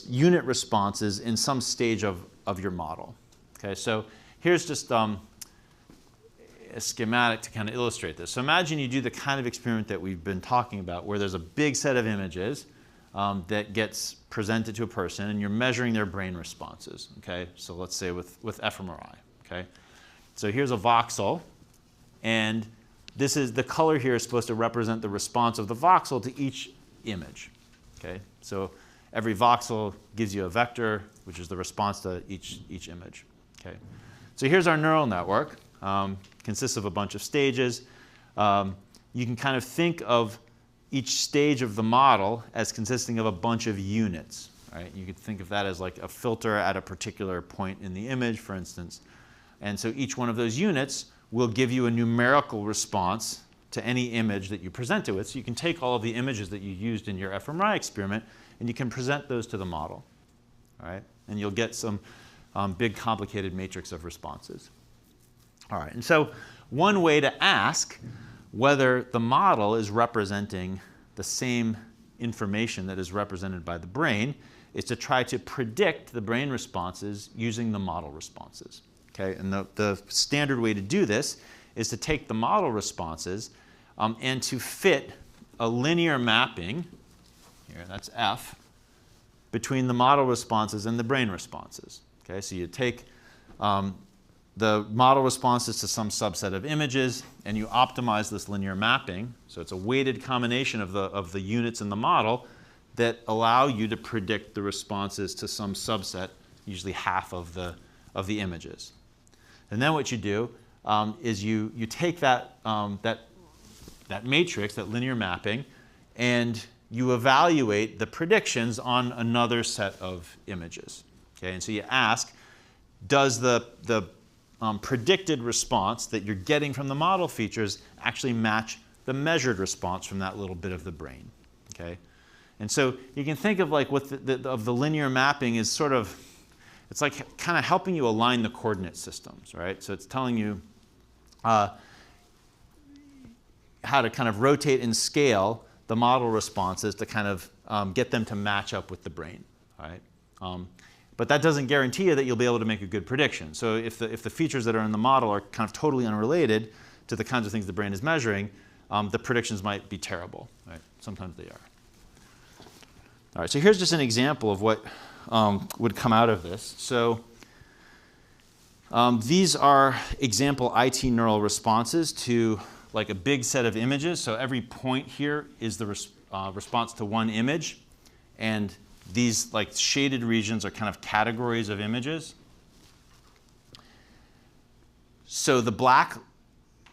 Speaker 1: unit responses in some stage of your model. Okay, so here's just a schematic to kind of illustrate this. So imagine you do the kind of experiment that we've been talking about where there's a big set of images that gets presented to a person and you're measuring their brain responses. Okay, so let's say with fMRI. Okay, so here's a voxel. And this is the color here is supposed to represent the response of the voxel to each image. Okay, so every voxel gives you a vector, which is the response to each image. Okay, so here's our neural network. Consists of a bunch of stages. You can kind of think of each stage of the model as consisting of a bunch of units. Right? You could think of that as like a filter at a particular point in the image, for instance. And so each one of those units will give you a numerical response to any image that you present to it. So you can take all of the images that you used in your fMRI experiment and you can present those to the model. All right? And you'll get some big complicated matrix of responses. All right, and so one way to ask whether the model is representing the same information that is represented by the brain is to try to predict the brain responses using the model responses. Okay, and the standard way to do this is to take the model responses and to fit a linear mapping, here that's F, between the model responses and the brain responses. Okay, so you take the model responses to some subset of images and you optimize this linear mapping. So it's a weighted combination of the units in the model that allow you to predict the responses to some subset, usually half of the of the images. And then what you do is you take that matrix, that linear mapping, and you evaluate the predictions on another set of images. Okay? And so you ask, does the predicted response that you're getting from the model features actually match the measured response from that little bit of the brain? Okay? And so you can think of like what the linear mapping is sort of, it's like kind of helping you align the coordinate systems, right? So it's telling you how to kind of rotate and scale the model responses to kind of get them to match up with the brain, right? But that doesn't guarantee you that you'll be able to make a good prediction. So if the features that are in the model are kind of totally unrelated to the kinds of things the brain is measuring, the predictions might be terrible, right? Sometimes they are. All right, so here's just an example of what would come out of this. So these are example IT neural responses to like a big set of images. So every point here is the response to one image. And these like shaded regions are kind of categories of images. So the black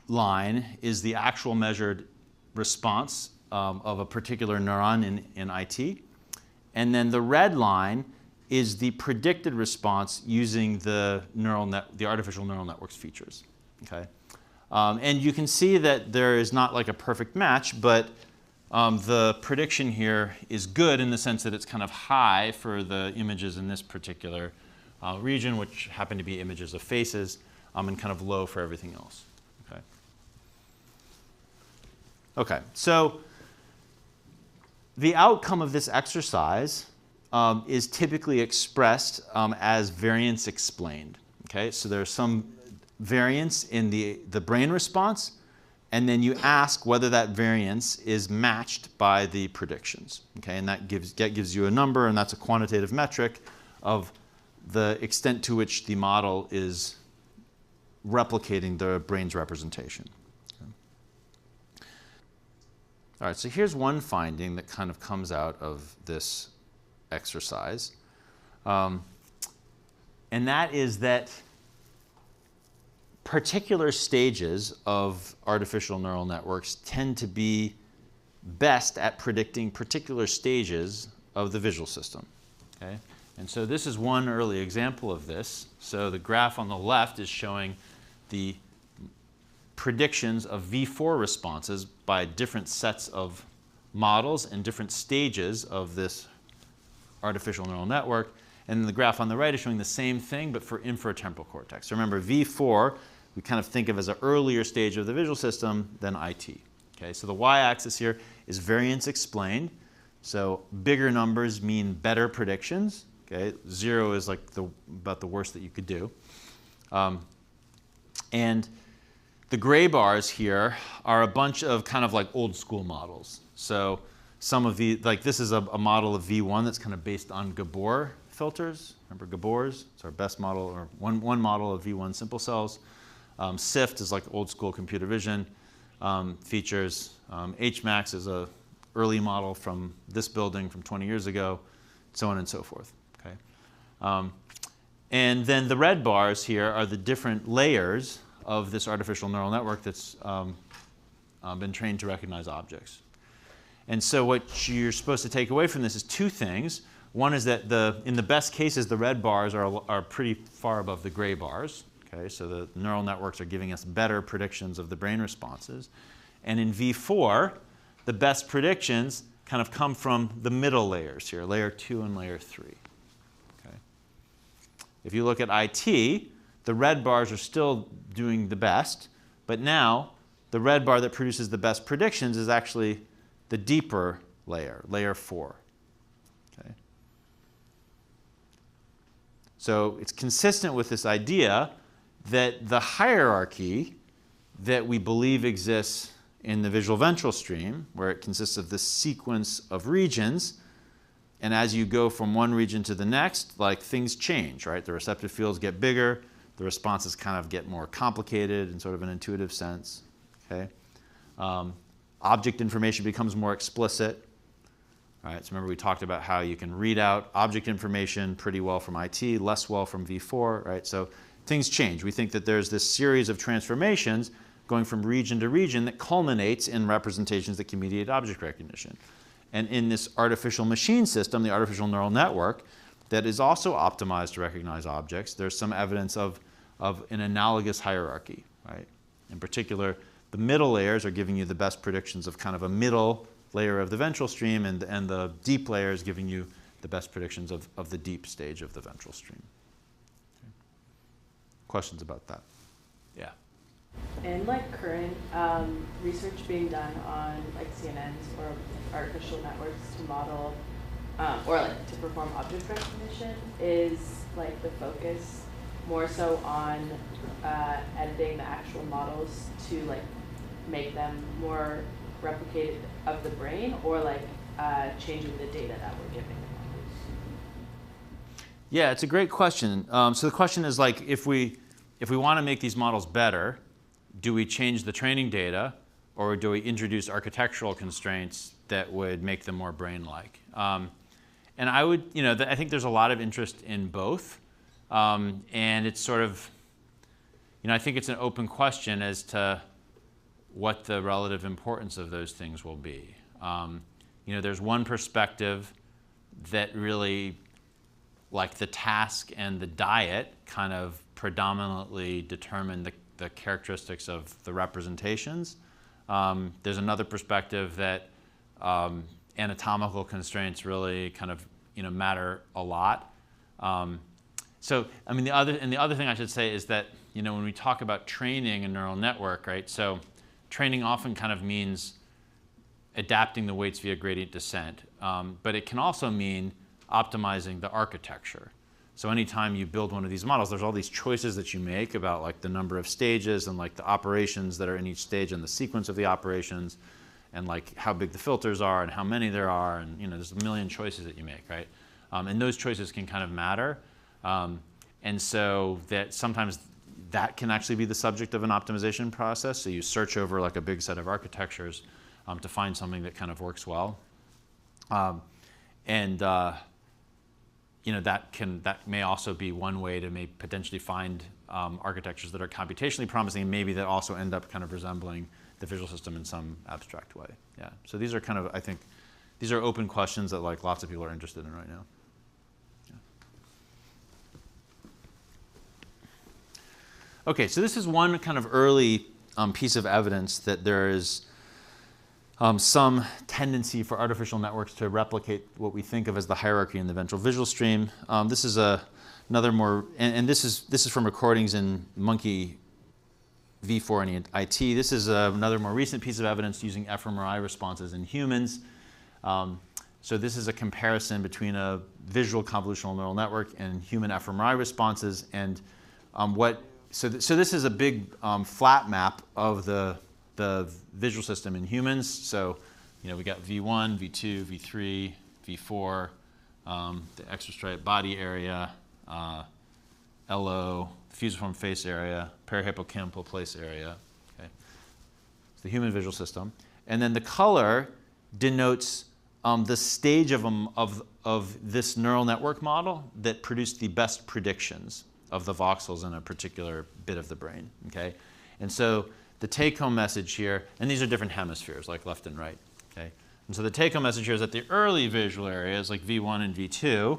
Speaker 1: line is the actual measured response of a particular neuron in IT. And then the red line is the predicted response using the artificial neural networks features. Okay? And you can see that there is not like a perfect match, but the prediction here is good in the sense that it's kind of high for the images in this particular region, which happen to be images of faces, and kind of low for everything else. Okay. Okay, so the outcome of this exercise is typically expressed as variance explained. Okay, so there's some variance in the brain response, and then you ask whether that variance is matched by the predictions. Okay, and that gives you a number, and that's a quantitative metric of the extent to which the model is replicating the brain's representation. Okay. All right, so here's one finding that kind of comes out of this exercise, and that is that particular stages of artificial neural networks tend to be best at predicting particular stages of the visual system. Okay? And so this is one early example of this. So the graph on the left is showing the predictions of V4 responses by different sets of models and different stages of this artificial neural network. And then the graph on the right is showing the same thing, but for inferotemporal cortex. So remember, V4 we kind of think of as an earlier stage of the visual system than IT. Okay, so the y-axis here is variance explained. So bigger numbers mean better predictions. Okay, 0 is like about the worst that you could do. And the gray bars here are a bunch of kind of like old school models. So some of the, like this is a model of V1 that's kind of based on Gabor filters. Remember Gabor's? It's our best model, or one model of V1 simple cells. SIFT is like old school computer vision features. HMAX is an early model from this building from 20 years ago, so on and so forth. Okay? And then the red bars here are the different layers of this artificial neural network that's been trained to recognize objects. And so what you're supposed to take away from this is two things. One is that in the best cases, the red bars are pretty far above the gray bars. Okay, so the neural networks are giving us better predictions of the brain responses. And in V4, the best predictions kind of come from the middle layers here, layer 2 and layer 3. Okay. If you look at IT, the red bars are still doing the best, but now the red bar that produces the best predictions is actually the deeper layer, layer 4. Okay. So it's consistent with this idea that the hierarchy that we believe exists in the visual ventral stream, where it consists of this sequence of regions, and as you go from one region to the next, like things change, right? The receptive fields get bigger, the responses kind of get more complicated in sort of an intuitive sense. Okay? Object information becomes more explicit. All right, so remember we talked about how you can read out object information pretty well from IT, less well from V4, right? So things change. We think that there's this series of transformations going from region to region that culminates in representations that can mediate object recognition. And in this artificial machine system, the artificial neural network, that is also optimized to recognize objects, there's some evidence of an analogous hierarchy, right? In particular, the middle layers are giving you the best predictions of kind of a middle layer of the ventral stream, and the deep layers giving you the best predictions of the deep stage of the ventral stream. Okay. Questions about that? Yeah.
Speaker 7: In like current research being done on like CNNs or artificial networks to model or like to perform object recognition, is like the focus more so on editing the actual models to like make them more replicated of the brain, or like changing the data that we're giving the models?
Speaker 1: Yeah, it's a great question. So the question is like, if we want to make these models better, do we change the training data, or do we introduce architectural constraints that would make them more brain-like? And I would, I think there's a lot of interest in both, and it's sort of, I think it's an open question as to what the relative importance of those things will be. There's one perspective that really, like the task and the diet, kind of predominantly determine the characteristics of the representations. There's another perspective that anatomical constraints really kind of matter a lot. So I mean, the other thing I should say is that when we talk about training a neural network, right? So training often kind of means adapting the weights via gradient descent, but it can also mean optimizing the architecture. So anytime you build one of these models, there's all these choices that you make about like the number of stages and like the operations that are in each stage and the sequence of the operations, and like how big the filters are and how many there are, and there's a million choices that you make, right? And those choices can kind of matter, and so that sometimes that can actually be the subject of an optimization process. So you search over like a big set of architectures to find something that kind of works well, that may also be one way to potentially find architectures that are computationally promising, and maybe that also end up kind of resembling the visual system in some abstract way. Yeah. So these are kind of, I think, these are open questions that like lots of people are interested in right now. Yeah. Okay, so this is one kind of early piece of evidence that there is some tendency for artificial networks to replicate what we think of as the hierarchy in the ventral visual stream. This is another more, and this is from recordings in monkey V4 and IT. This is another more recent piece of evidence using fMRI responses in humans. So this is a comparison between a visual convolutional neural network and human fMRI responses. And so this is a big flat map of the visual system in humans. So, we got V1, V2, V3, V4, the extrastriate body area, LO, fusiform face area, parahippocampal place area. Okay, it's the human visual system, and then the color denotes the stage of this neural network model that produced the best predictions of the voxels in a particular bit of the brain. Okay, and so the take-home message here, and these are different hemispheres, like left and right. Okay, and so the take-home message here is that the early visual areas, like V1 and V2,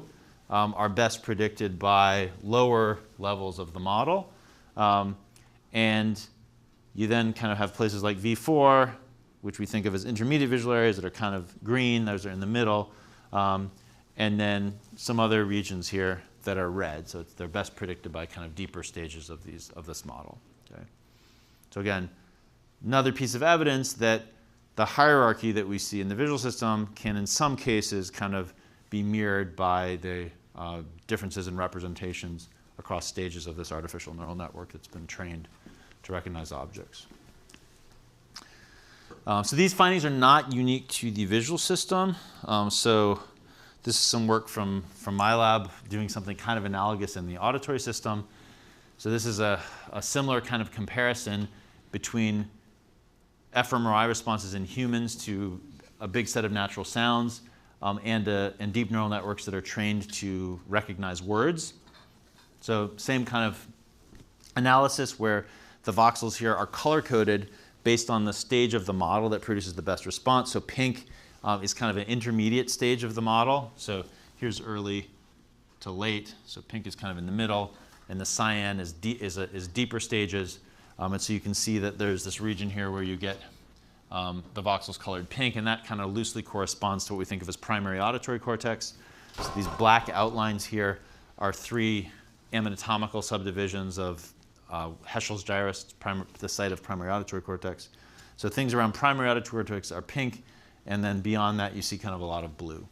Speaker 1: are best predicted by lower levels of the model. And you then kind of have places like V4, which we think of as intermediate visual areas that are kind of green. Those are in the middle. And then some other regions here that are red. So they're best predicted by kind of deeper stages of this model. Okay. So again, another piece of evidence that the hierarchy that we see in the visual system can in some cases kind of be mirrored by the differences in representations across stages of this artificial neural network that's been trained to recognize objects. So these findings are not unique to the visual system. So this is some work from my lab doing something kind of analogous in the auditory system. So this is a similar kind of comparison between fMRI responses in humans to a big set of natural sounds and deep neural networks that are trained to recognize words. So same kind of analysis where the voxels here are color-coded based on the stage of the model that produces the best response. So pink is kind of an intermediate stage of the model. So here's early to late. So pink is kind of in the middle, and the cyan is deeper stages. And so you can see that there's this region here where you get the voxels colored pink, and that kind of loosely corresponds to what we think of as primary auditory cortex. So these black outlines here are 3 anatomical subdivisions of Heschel's gyrus, the site of primary auditory cortex. So things around primary auditory cortex are pink, and then beyond that you see kind of a lot of blue.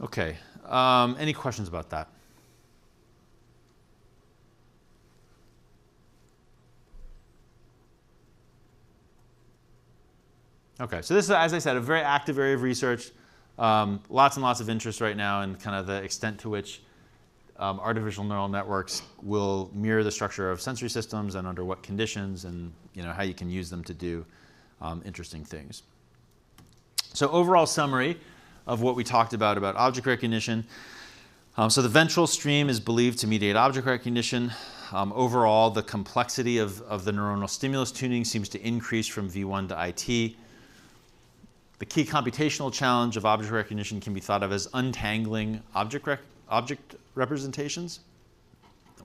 Speaker 1: Okay, any questions about that? Okay, so this is, as I said, a very active area of research. Lots and lots of interest right now in kind of the extent to which artificial neural networks will mirror the structure of sensory systems and under what conditions, and how you can use them to do interesting things. So overall summary of what we talked about object recognition. So the ventral stream is believed to mediate object recognition. Overall, the complexity of the neuronal stimulus tuning seems to increase from V1 to IT. The key computational challenge of object recognition can be thought of as untangling object representations.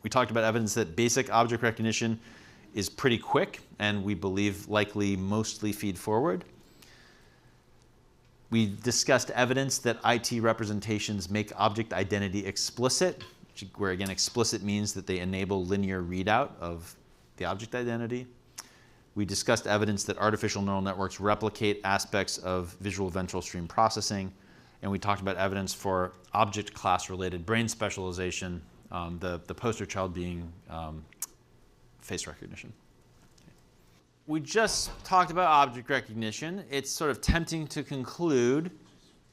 Speaker 1: We talked about evidence that basic object recognition is pretty quick, and we believe likely mostly feed forward. We discussed evidence that IT representations make object identity explicit, where again explicit means that they enable linear readout of the object identity. We discussed evidence that artificial neural networks replicate aspects of visual ventral stream processing. And we talked about evidence for object class-related brain specialization, the poster child being face recognition. We just talked about object recognition. It's sort of tempting to conclude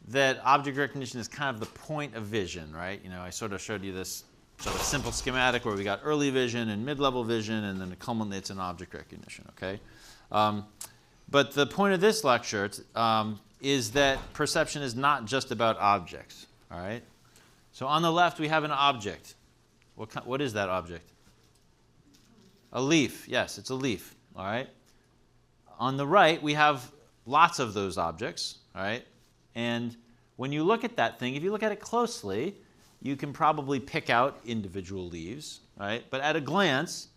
Speaker 1: that object recognition is kind of the point of vision, right? I sort of showed you this sort of simple schematic where we got early vision and mid-level vision, and then it culminates in object recognition, okay? But the point of this lecture is that perception is not just about objects, all right? So on the left, we have an object. What is that object? A leaf. Yes, it's a leaf, all right? On the right, we have lots of those objects, all right? And when you look at that thing, if you look at it closely, you can probably pick out individual leaves, right? But at a glance,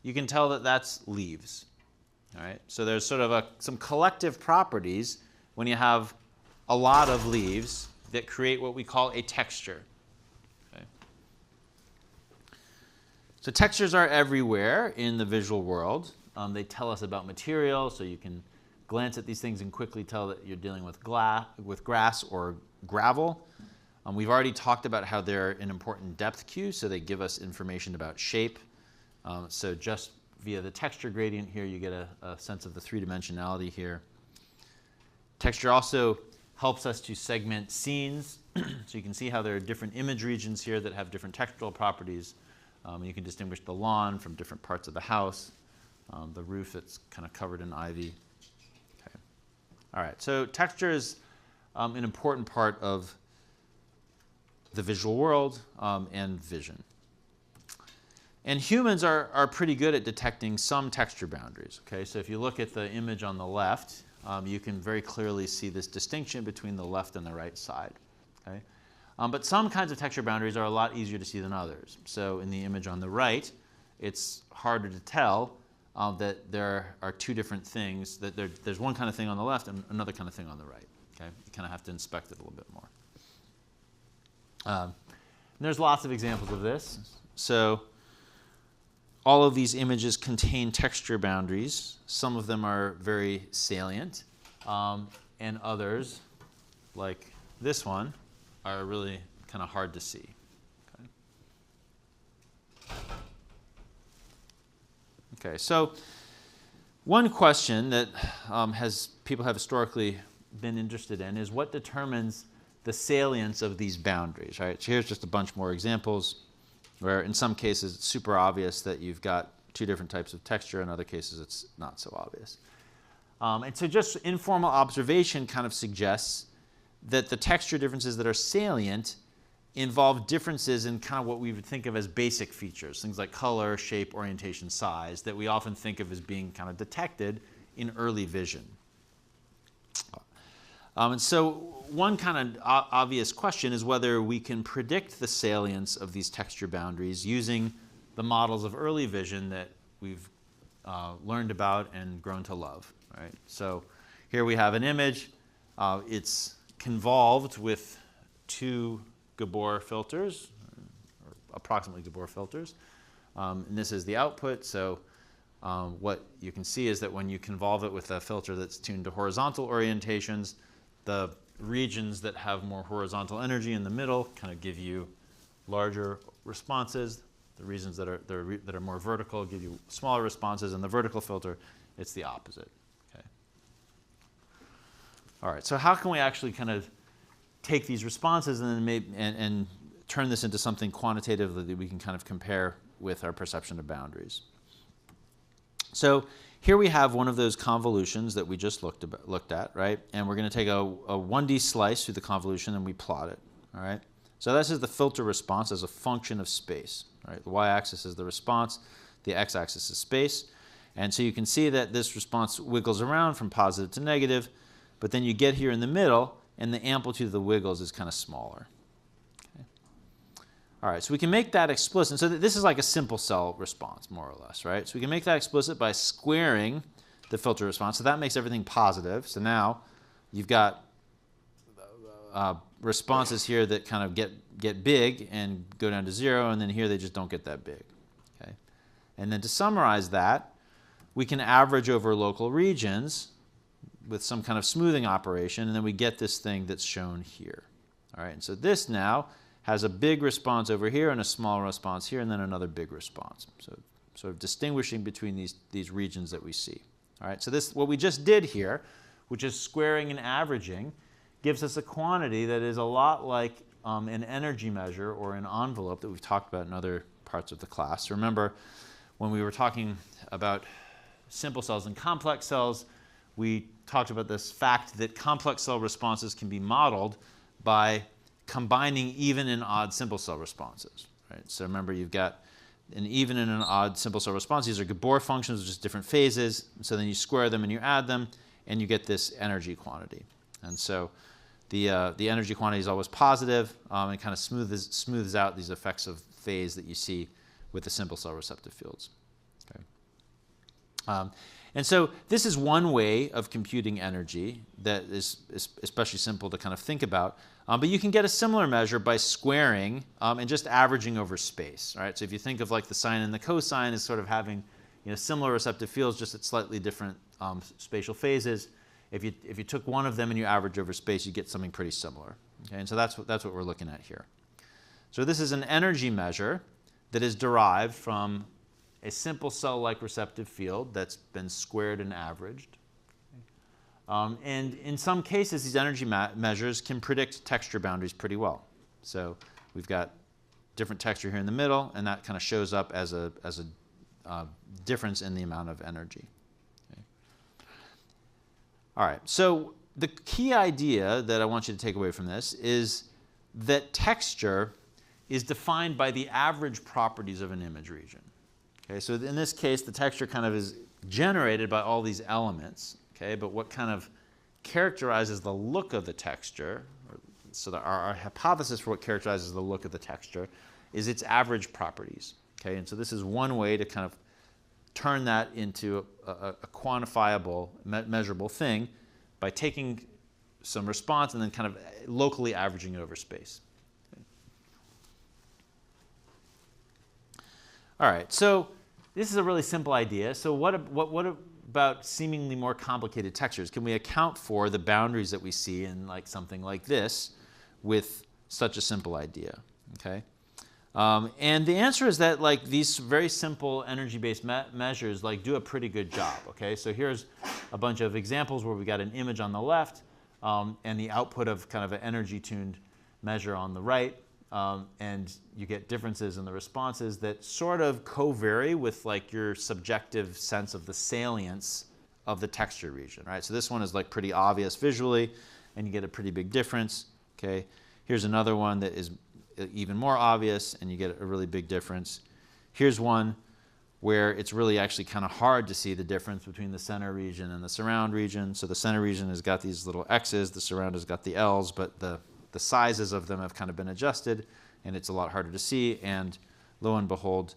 Speaker 1: you can tell that that's leaves, all right? So there's sort of some collective properties when you have a lot of leaves that create what we call a texture. Okay? So textures are everywhere in the visual world. They tell us about material, so you can glance at these things and quickly tell that you're dealing with grass or gravel. We've already talked about how they're an important depth cue, so they give us information about shape. So just via the texture gradient here, you get a sense of the three-dimensionality here. Texture also helps us to segment scenes. So you can see how there are different image regions here that have different textural properties. You can distinguish the lawn from different parts of the house, the roof that's kind of covered in ivy. Okay. All right, so texture is an important part of the visual world and vision. And humans are pretty good at detecting some texture boundaries. Okay, so if you look at the image on the left, you can very clearly see this distinction between the left and the right side. Okay? But some kinds of texture boundaries are a lot easier to see than others. So in the image on the right, it's harder to tell that there are two different things, that there's one kind of thing on the left and another kind of thing on the right. Okay? You kind of have to inspect it a little bit more. And there's lots of examples of this. So all of these images contain texture boundaries. Some of them are very salient, and others, like this one, are really kind of hard to see. Okay, so one question that people have historically been interested in is what determines the salience of these boundaries, right? So here's just a bunch more examples where in some cases it's super obvious that you've got two different types of texture. In other cases it's not so obvious. And so just informal observation kind of suggests that the texture differences that are salient involve differences in kind of what we would think of as basic features, things like color, shape, orientation, size, that we often think of as being kind of detected in early vision. And so one kind of obvious question is whether we can predict the salience of these texture boundaries using the models of early vision that we've learned about and grown to love. Right? So here we have an image. It's convolved with 2 Gabor filters, or approximately Gabor filters. And this is the output. So what you can see is that when you convolve it with a filter that's tuned to horizontal orientations, the regions that have more horizontal energy in the middle kind of give you larger responses. The regions that are more vertical give you smaller responses. And the vertical filter, it's the opposite. Okay. All right. So how can we actually kind of take these responses and then and turn this into something quantitatively that we can kind of compare with our perception of boundaries? So here we have one of those convolutions that we just looked at, right? And we're going to take a 1D slice through the convolution and we plot it, all right? So this is the filter response as a function of space, right? The y-axis is the response, the x-axis is space. And so you can see that this response wiggles around from positive to negative, but then you get here in the middle, and the amplitude of the wiggles is kind of smaller. Okay. All right, so we can make that explicit. So this is like a simple cell response, more or less, right? So we can make that explicit by squaring the filter response. So that makes everything positive. So now you've got responses here that kind of get big and go down to 0, and then here they just don't get that big. Okay. And then to summarize that, we can average over local regions with some kind of smoothing operation, and then we get this thing that's shown here. All right, and so this now has a big response over here and a small response here, and then another big response. So sort of distinguishing between these regions that we see. All right, so this, what we just did here, which is squaring and averaging, gives us a quantity that is a lot like an energy measure or an envelope that we've talked about in other parts of the class. Remember, when we were talking about simple cells and complex cells, we talked about this fact that complex cell responses can be modeled by combining even and odd simple cell responses. Right? So remember, you've got an even and an odd simple cell response. These are Gabor functions, which is different phases. So then you square them and you add them, and you get this energy quantity. And so the energy quantity is always positive, and kind of smooths out these effects of phase that you see with the simple cell receptive fields. Okay. And so this is one way of computing energy that is especially simple to kind of think about. But you can get a similar measure by squaring and just averaging over space. Right? So if you think of like the sine and the cosine as sort of having similar receptive fields, just at slightly different spatial phases, if you took one of them and you average over space, you get something pretty similar. Okay? And so that's what we're looking at here. So this is an energy measure that is derived from a simple cell-like receptive field that's been squared and averaged. And in some cases, these energy measures can predict texture boundaries pretty well. So we've got different texture here in the middle, and that kind of shows up as a difference in the amount of energy. Okay. All right, so the key idea that I want you to take away from this is that texture is defined by the average properties of an image region. Okay, so in this case, the texture kind of is generated by all these elements. Okay, but what kind of characterizes the look of the texture, so that our hypothesis for what characterizes the look of the texture is its average properties. Okay, and so this is one way to kind of turn that into a quantifiable, measurable thing by taking some response and then kind of locally averaging it over space. All right, so this is a really simple idea. So what about seemingly more complicated textures? Can we account for the boundaries that we see in like something like this with such a simple idea? Okay, and the answer is that like these very simple energy-based measures like do a pretty good job. Okay, so here's a bunch of examples where we got an image on the left and the output of kind of an energy-tuned measure on the right. And you get differences in the responses that sort of co-vary with like your subjective sense of the salience of the texture region, right? So this one is like pretty obvious visually, and you get a pretty big difference, okay? Here's another one that is even more obvious, and you get a really big difference. Here's one where it's really actually kind of hard to see the difference between the center region and the surround region. So the center region has got these little X's, the surround has got the L's, but the sizes of them have kind of been adjusted, and it's a lot harder to see, and lo and behold,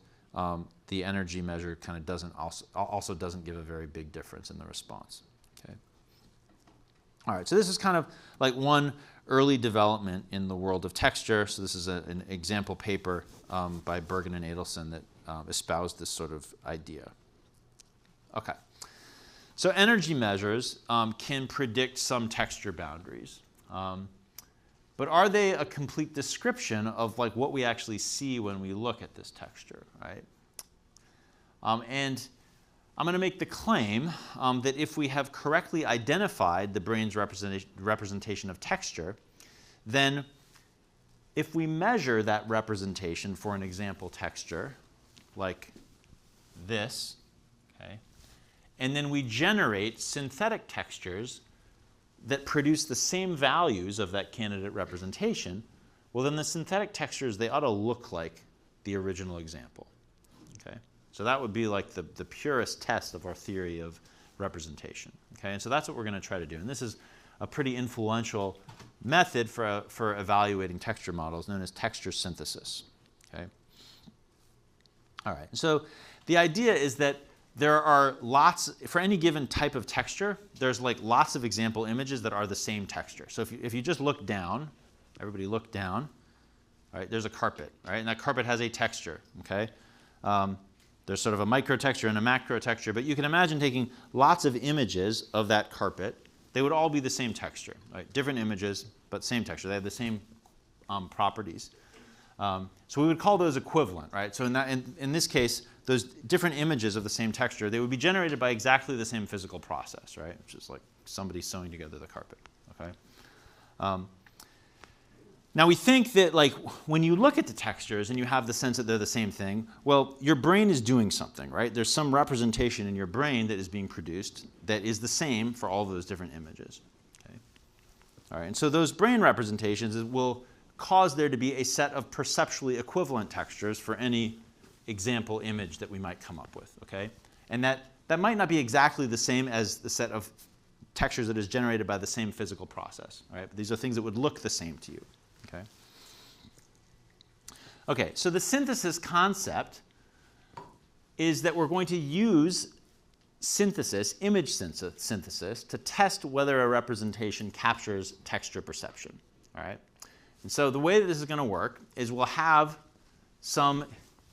Speaker 1: the energy measure kind of also doesn't give a very big difference in the response. Okay. All right, so this is kind of like one early development in the world of texture. So this is an example paper by Bergen and Adelson that espoused this sort of idea. Okay, so energy measures can predict some texture boundaries. But are they a complete description of like what we actually see when we look at this texture, right? And I'm going to make the claim that if we have correctly identified the brain's representation of texture, then if we measure that representation for an example texture, like this, okay, and then we generate synthetic textures that produce the same values of that candidate representation, well, then the synthetic textures, they ought to look like the original example. Okay? So that would be like the purest test of our theory of representation. Okay? And so that's what we're going to try to do. And this is a pretty influential method for evaluating texture models known as texture synthesis. Okay? All right. So the idea is that there are lots, for any given type of texture, there's like lots of example images that are the same texture. So if you just look down, everybody look down, right, there's a carpet, right? And that carpet has a texture, okay? There's sort of a micro texture and a macro texture, but you can imagine taking lots of images of that carpet. They would all be the same texture, right? Different images, but same texture. They have the same properties. So we would call those equivalent, right? So in this case, those different images of the same texture, they would be generated by exactly the same physical process, right? Which is like somebody sewing together the carpet, okay? Now we think that like when you look at the textures and you have the sense that they're the same thing, well, your brain is doing something, right? There's some representation in your brain that is being produced that is the same for all those different images, okay? All right, and so those brain representations will cause there to be a set of perceptually equivalent textures for any example image that we might come up with, okay? And that might not be exactly the same as the set of textures that is generated by the same physical process, right? But these are things that would look the same to you, okay? Okay, so the synthesis concept is that we're going to use synthesis, image synthesis, to test whether a representation captures texture perception, all right? And so the way that this is going to work is we'll have some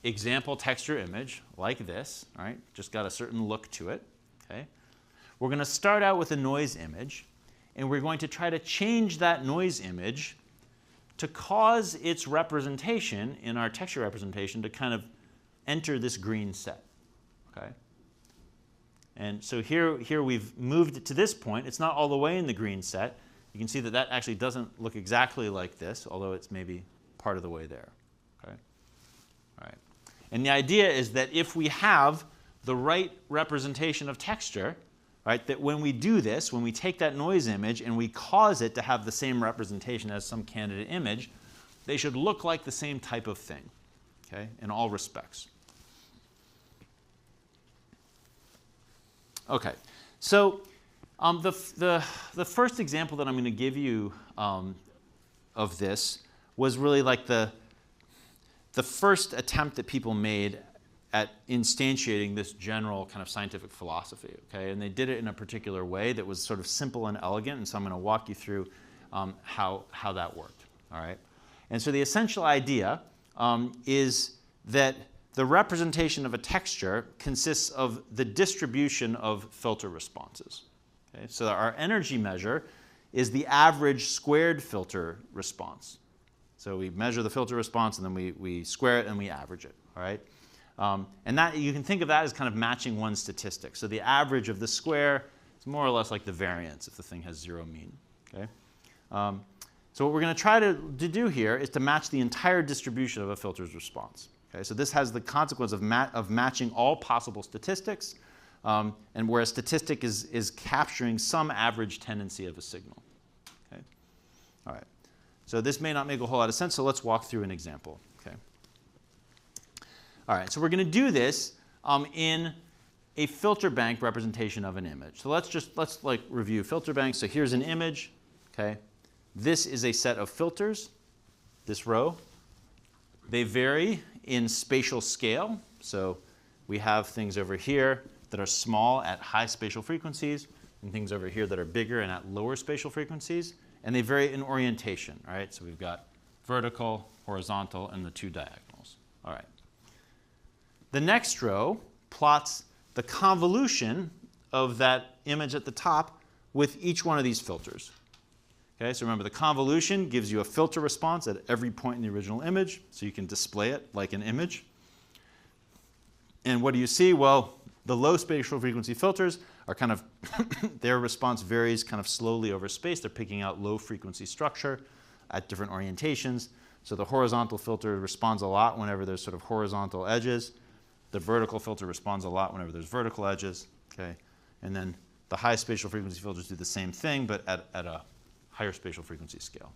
Speaker 1: example texture image like this, right? Just got a certain look to it, okay? We're going to start out with a noise image, and we're going to try to change that noise image to cause its representation in our texture representation to kind of enter this green set, okay? And so here we've moved it to this point. It's not all the way in the green set. You can see that that actually doesn't look exactly like this, although it's maybe part of the way there, okay? All right. And the idea is that if we have the right representation of texture, right, that when we do this, when we take that noise image and we cause it to have the same representation as some candidate image, they should look like the same type of thing, okay, in all respects. Okay, so the first example that I'm going to give you of this was really like the first attempt that people made at instantiating this general kind of scientific philosophy, okay? And they did it in a particular way that was sort of simple and elegant, and so I'm going to walk you through how that worked, all right? And so the essential idea is that the representation of a texture consists of the distribution of filter responses, okay? So our energy measure is the average squared filter response. So we measure the filter response, and then we square it, and we average it, all right? And that, you can think of that as kind of matching one statistic. So the average of the square is more or less like the variance if the thing has zero mean, okay? So what we're going to try to do here is to match the entire distribution of a filter's response, okay? So this has the consequence of matching all possible statistics and where a statistic is capturing some average tendency of a signal. Okay? All right. So this may not make a whole lot of sense, so let's walk through an example. Okay? All right, so we're going to do this in a filter bank representation of an image. So let's like review filter banks. So here's an image. Okay? This is a set of filters, this row. They vary in spatial scale. So we have things over here that are small at high spatial frequencies and things over here that are bigger and at lower spatial frequencies. And they vary in orientation, right? So we've got vertical, horizontal, and the two diagonals. All right. The next row plots the convolution of that image at the top with each one of these filters. Okay, so remember, the convolution gives you a filter response at every point in the original image, so you can display it like an image. And what do you see? Well, the low spatial frequency filters are kind of, their response varies kind of slowly over space. They're picking out low frequency structure at different orientations. So the horizontal filter responds a lot whenever there's sort of horizontal edges. The vertical filter responds a lot whenever there's vertical edges. Okay? And then the high spatial frequency filters do the same thing, but at a higher spatial frequency scale.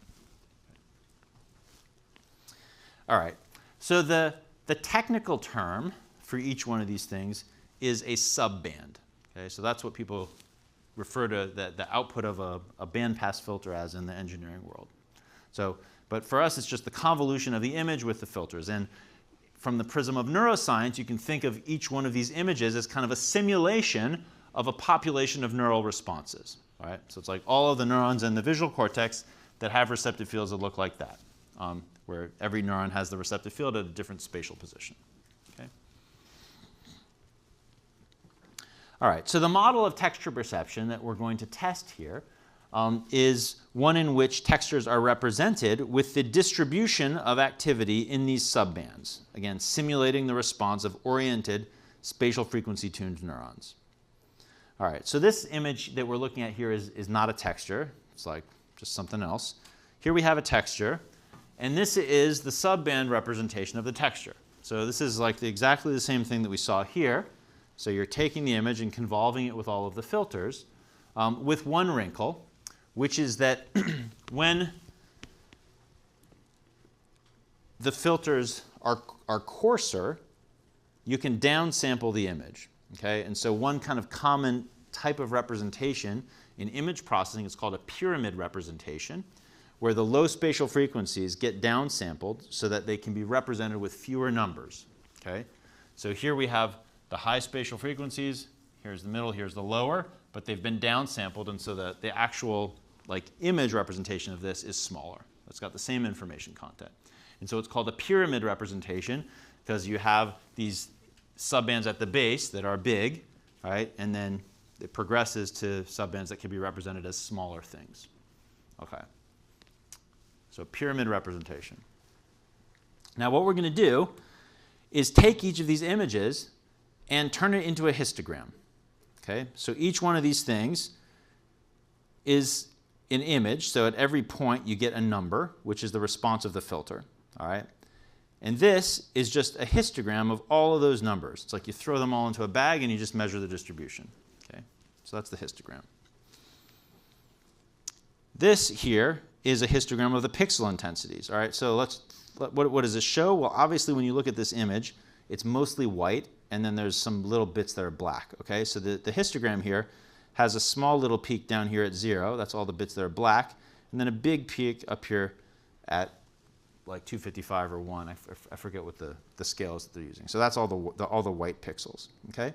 Speaker 1: All right, so the technical term for each one of these things is a subband. Okay, so that's what people refer to the output of a bandpass filter as in the engineering world. So, but for us, it's just the convolution of the image with the filters. And from the prism of neuroscience, you can think of each one of these images as kind of a simulation of a population of neural responses. Right? So it's like all of the neurons in the visual cortex that have receptive fields that look like that, where every neuron has the receptive field at a different spatial position. Okay? All right, so the model of texture perception that we're going to test here is one in which textures are represented with the distribution of activity in these subbands, again, simulating the response of oriented spatial frequency tuned neurons. All right, so this image that we're looking at here is not a texture. It's like just something else. Here we have a texture, and this is the subband representation of the texture. So this is like exactly the same thing that we saw here. So you're taking the image and convolving it with all of the filters, with one wrinkle, which is that when the filters are coarser, you can downsample the image. Okay? And so one kind of common type of representation in image processing is called a pyramid representation, where the low spatial frequencies get downsampled so that they can be represented with fewer numbers. Okay? So here we have the high spatial frequencies, here's the middle, here's the lower, but they've been downsampled, and so that the actual image representation of this is smaller. It's got the same information content. And so it's called a pyramid representation because you have these subbands at the base that are big, right? And then it progresses to subbands that can be represented as smaller things. Okay. So pyramid representation. Now what we're going to do is take each of these images and turn it into a histogram. Okay? So each one of these things is an image. So at every point you get a number, which is the response of the filter. All right? And this is just a histogram of all of those numbers. It's like you throw them all into a bag and you just measure the distribution. Okay? So that's the histogram. This here is a histogram of the pixel intensities. All right, so what does this show? Well, obviously when you look at this image, it's mostly white, and then there's some little bits that are black. Okay, so the histogram here has a small little peak down here at 0. That's all the bits that are black. And then a big peak up here at like 255 or 1. I forget what the scale is that they're using. So that's all the white pixels. Okay.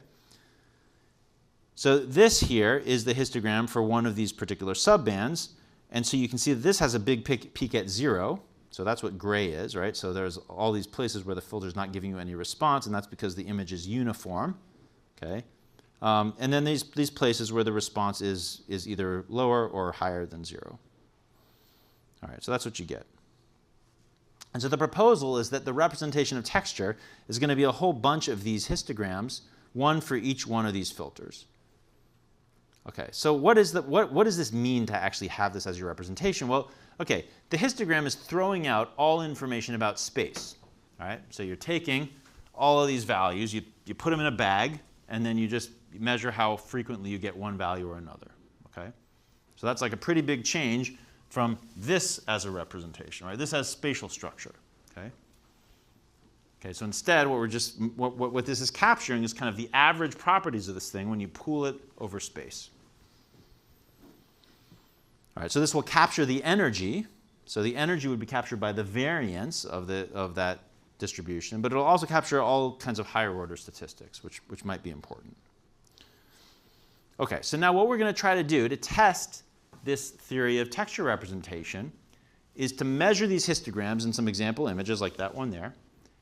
Speaker 1: So this here is the histogram for one of these particular subbands. And so you can see that this has a big peak at 0. So that's what gray is, right? So there's all these places where the filter is not giving you any response, and that's because the image is uniform. Okay. And then these places where the response is either lower or higher than 0. All right, so that's what you get. And so the proposal is that the representation of texture is going to be a whole bunch of these histograms, one for each one of these filters. Okay, so what does this mean to actually have this as your representation? Well, okay, the histogram is throwing out all information about space. All right, so you're taking all of these values, you put them in a bag, and then you just measure how frequently you get one value or another. Okay? So that's like a pretty big change from this as a representation, right? This has spatial structure. Okay? Okay, so instead, what this is capturing is kind of the average properties of this thing when you pool it over space. All right, so this will capture the energy. So the energy would be captured by the variance of that distribution, but it'll also capture all kinds of higher order statistics, which might be important. Okay, so now what we're going to try to do to test this theory of texture representation is to measure these histograms in some example images like that one there,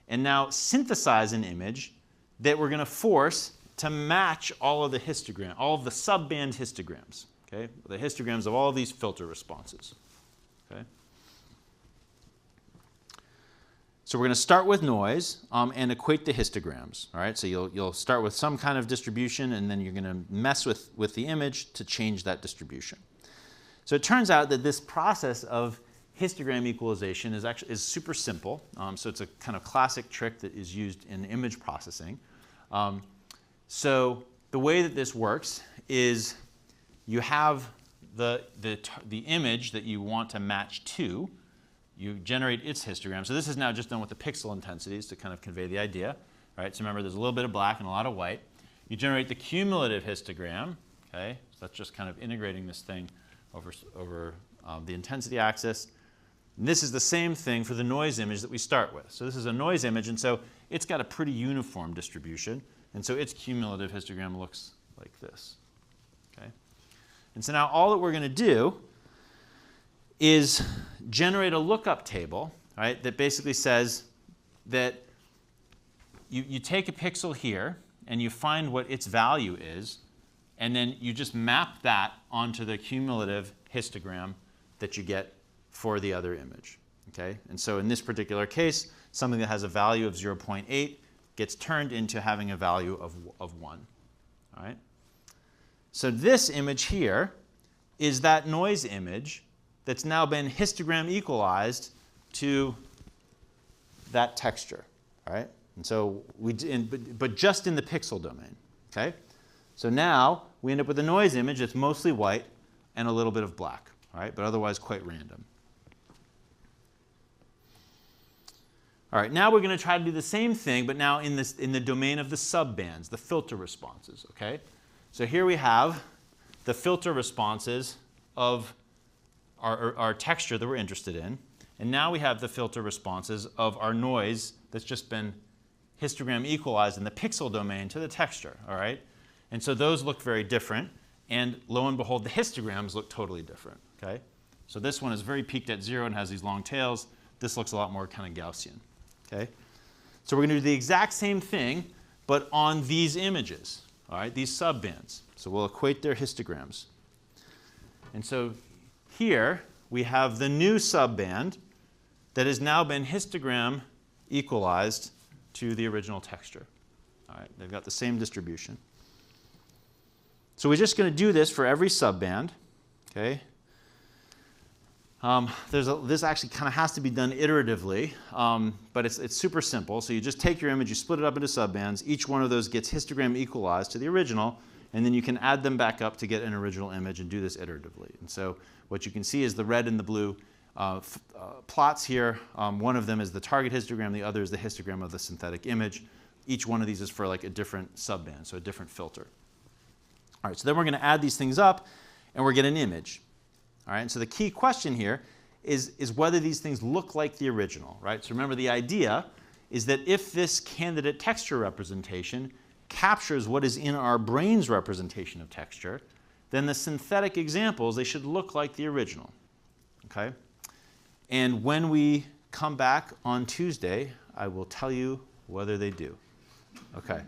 Speaker 1: and now synthesize an image that we're going to force to match all of the histogram, all of the subband histograms, okay? The histograms of all of these filter responses, okay? So we're going to start with noise and equate the histograms, all right? So you'll start with some kind of distribution, and then you're going to mess with the image to change that distribution. So it turns out that this process of histogram equalization is super simple. So it's a kind of classic trick that is used in image processing. So the way that this works is you have the image that you want to match to. You generate its histogram. So this is now just done with the pixel intensities to kind of convey the idea. Right? So remember, there's a little bit of black and a lot of white. You generate the cumulative histogram. Okay? So that's just kind of integrating this thing over the intensity axis. And this is the same thing for the noise image that we start with. So this is a noise image, and so it's got a pretty uniform distribution. And so its cumulative histogram looks like this. Okay? And so now all that we're going to do is generate a lookup table, right, that basically says that you take a pixel here and you find what its value is, and then you just map that onto the cumulative histogram that you get for the other image. Okay? And so in this particular case, something that has a value of 0.8 gets turned into having a value of 1. All right? So this image here is that noise image that's now been histogram equalized to that texture. All right? And so but just in the pixel domain. Okay? So now we end up with a noise image that's mostly white and a little bit of black, all right? But otherwise quite random. All right, now we're going to try to do the same thing, but now in the domain of the subbands, the filter responses. Okay? So here we have the filter responses of our texture that we're interested in, and now we have the filter responses of our noise that's just been histogram equalized in the pixel domain to the texture. All right? And so those look very different, and lo and behold, the histograms look totally different. Okay? So this one is very peaked at 0 and has these long tails. This looks a lot more kind of Gaussian. Okay? So we're going to do the exact same thing, but on these images, all right, these subbands. So we'll equate their histograms. And so here we have the new subband that has now been histogram equalized to the original texture. All right, they've got the same distribution. So we're just going to do this for every subband. Okay? This actually kind of has to be done iteratively, but it's super simple. So you just take your image, you split it up into subbands. Each one of those gets histogram equalized to the original, and then you can add them back up to get an original image and do this iteratively. And so what you can see is the red and the blue plots here. One of them is the target histogram, the other is the histogram of the synthetic image. Each one of these is for like a different subband, so a different filter. All right, so then we're going to add these things up, and we're getting an image. All right, and so the key question here is whether these things look like the original, right? So remember, the idea is that if this candidate texture representation captures what is in our brain's representation of texture, then the synthetic examples, they should look like the original. Okay? And when we come back on Tuesday, I will tell you whether they do. Okay.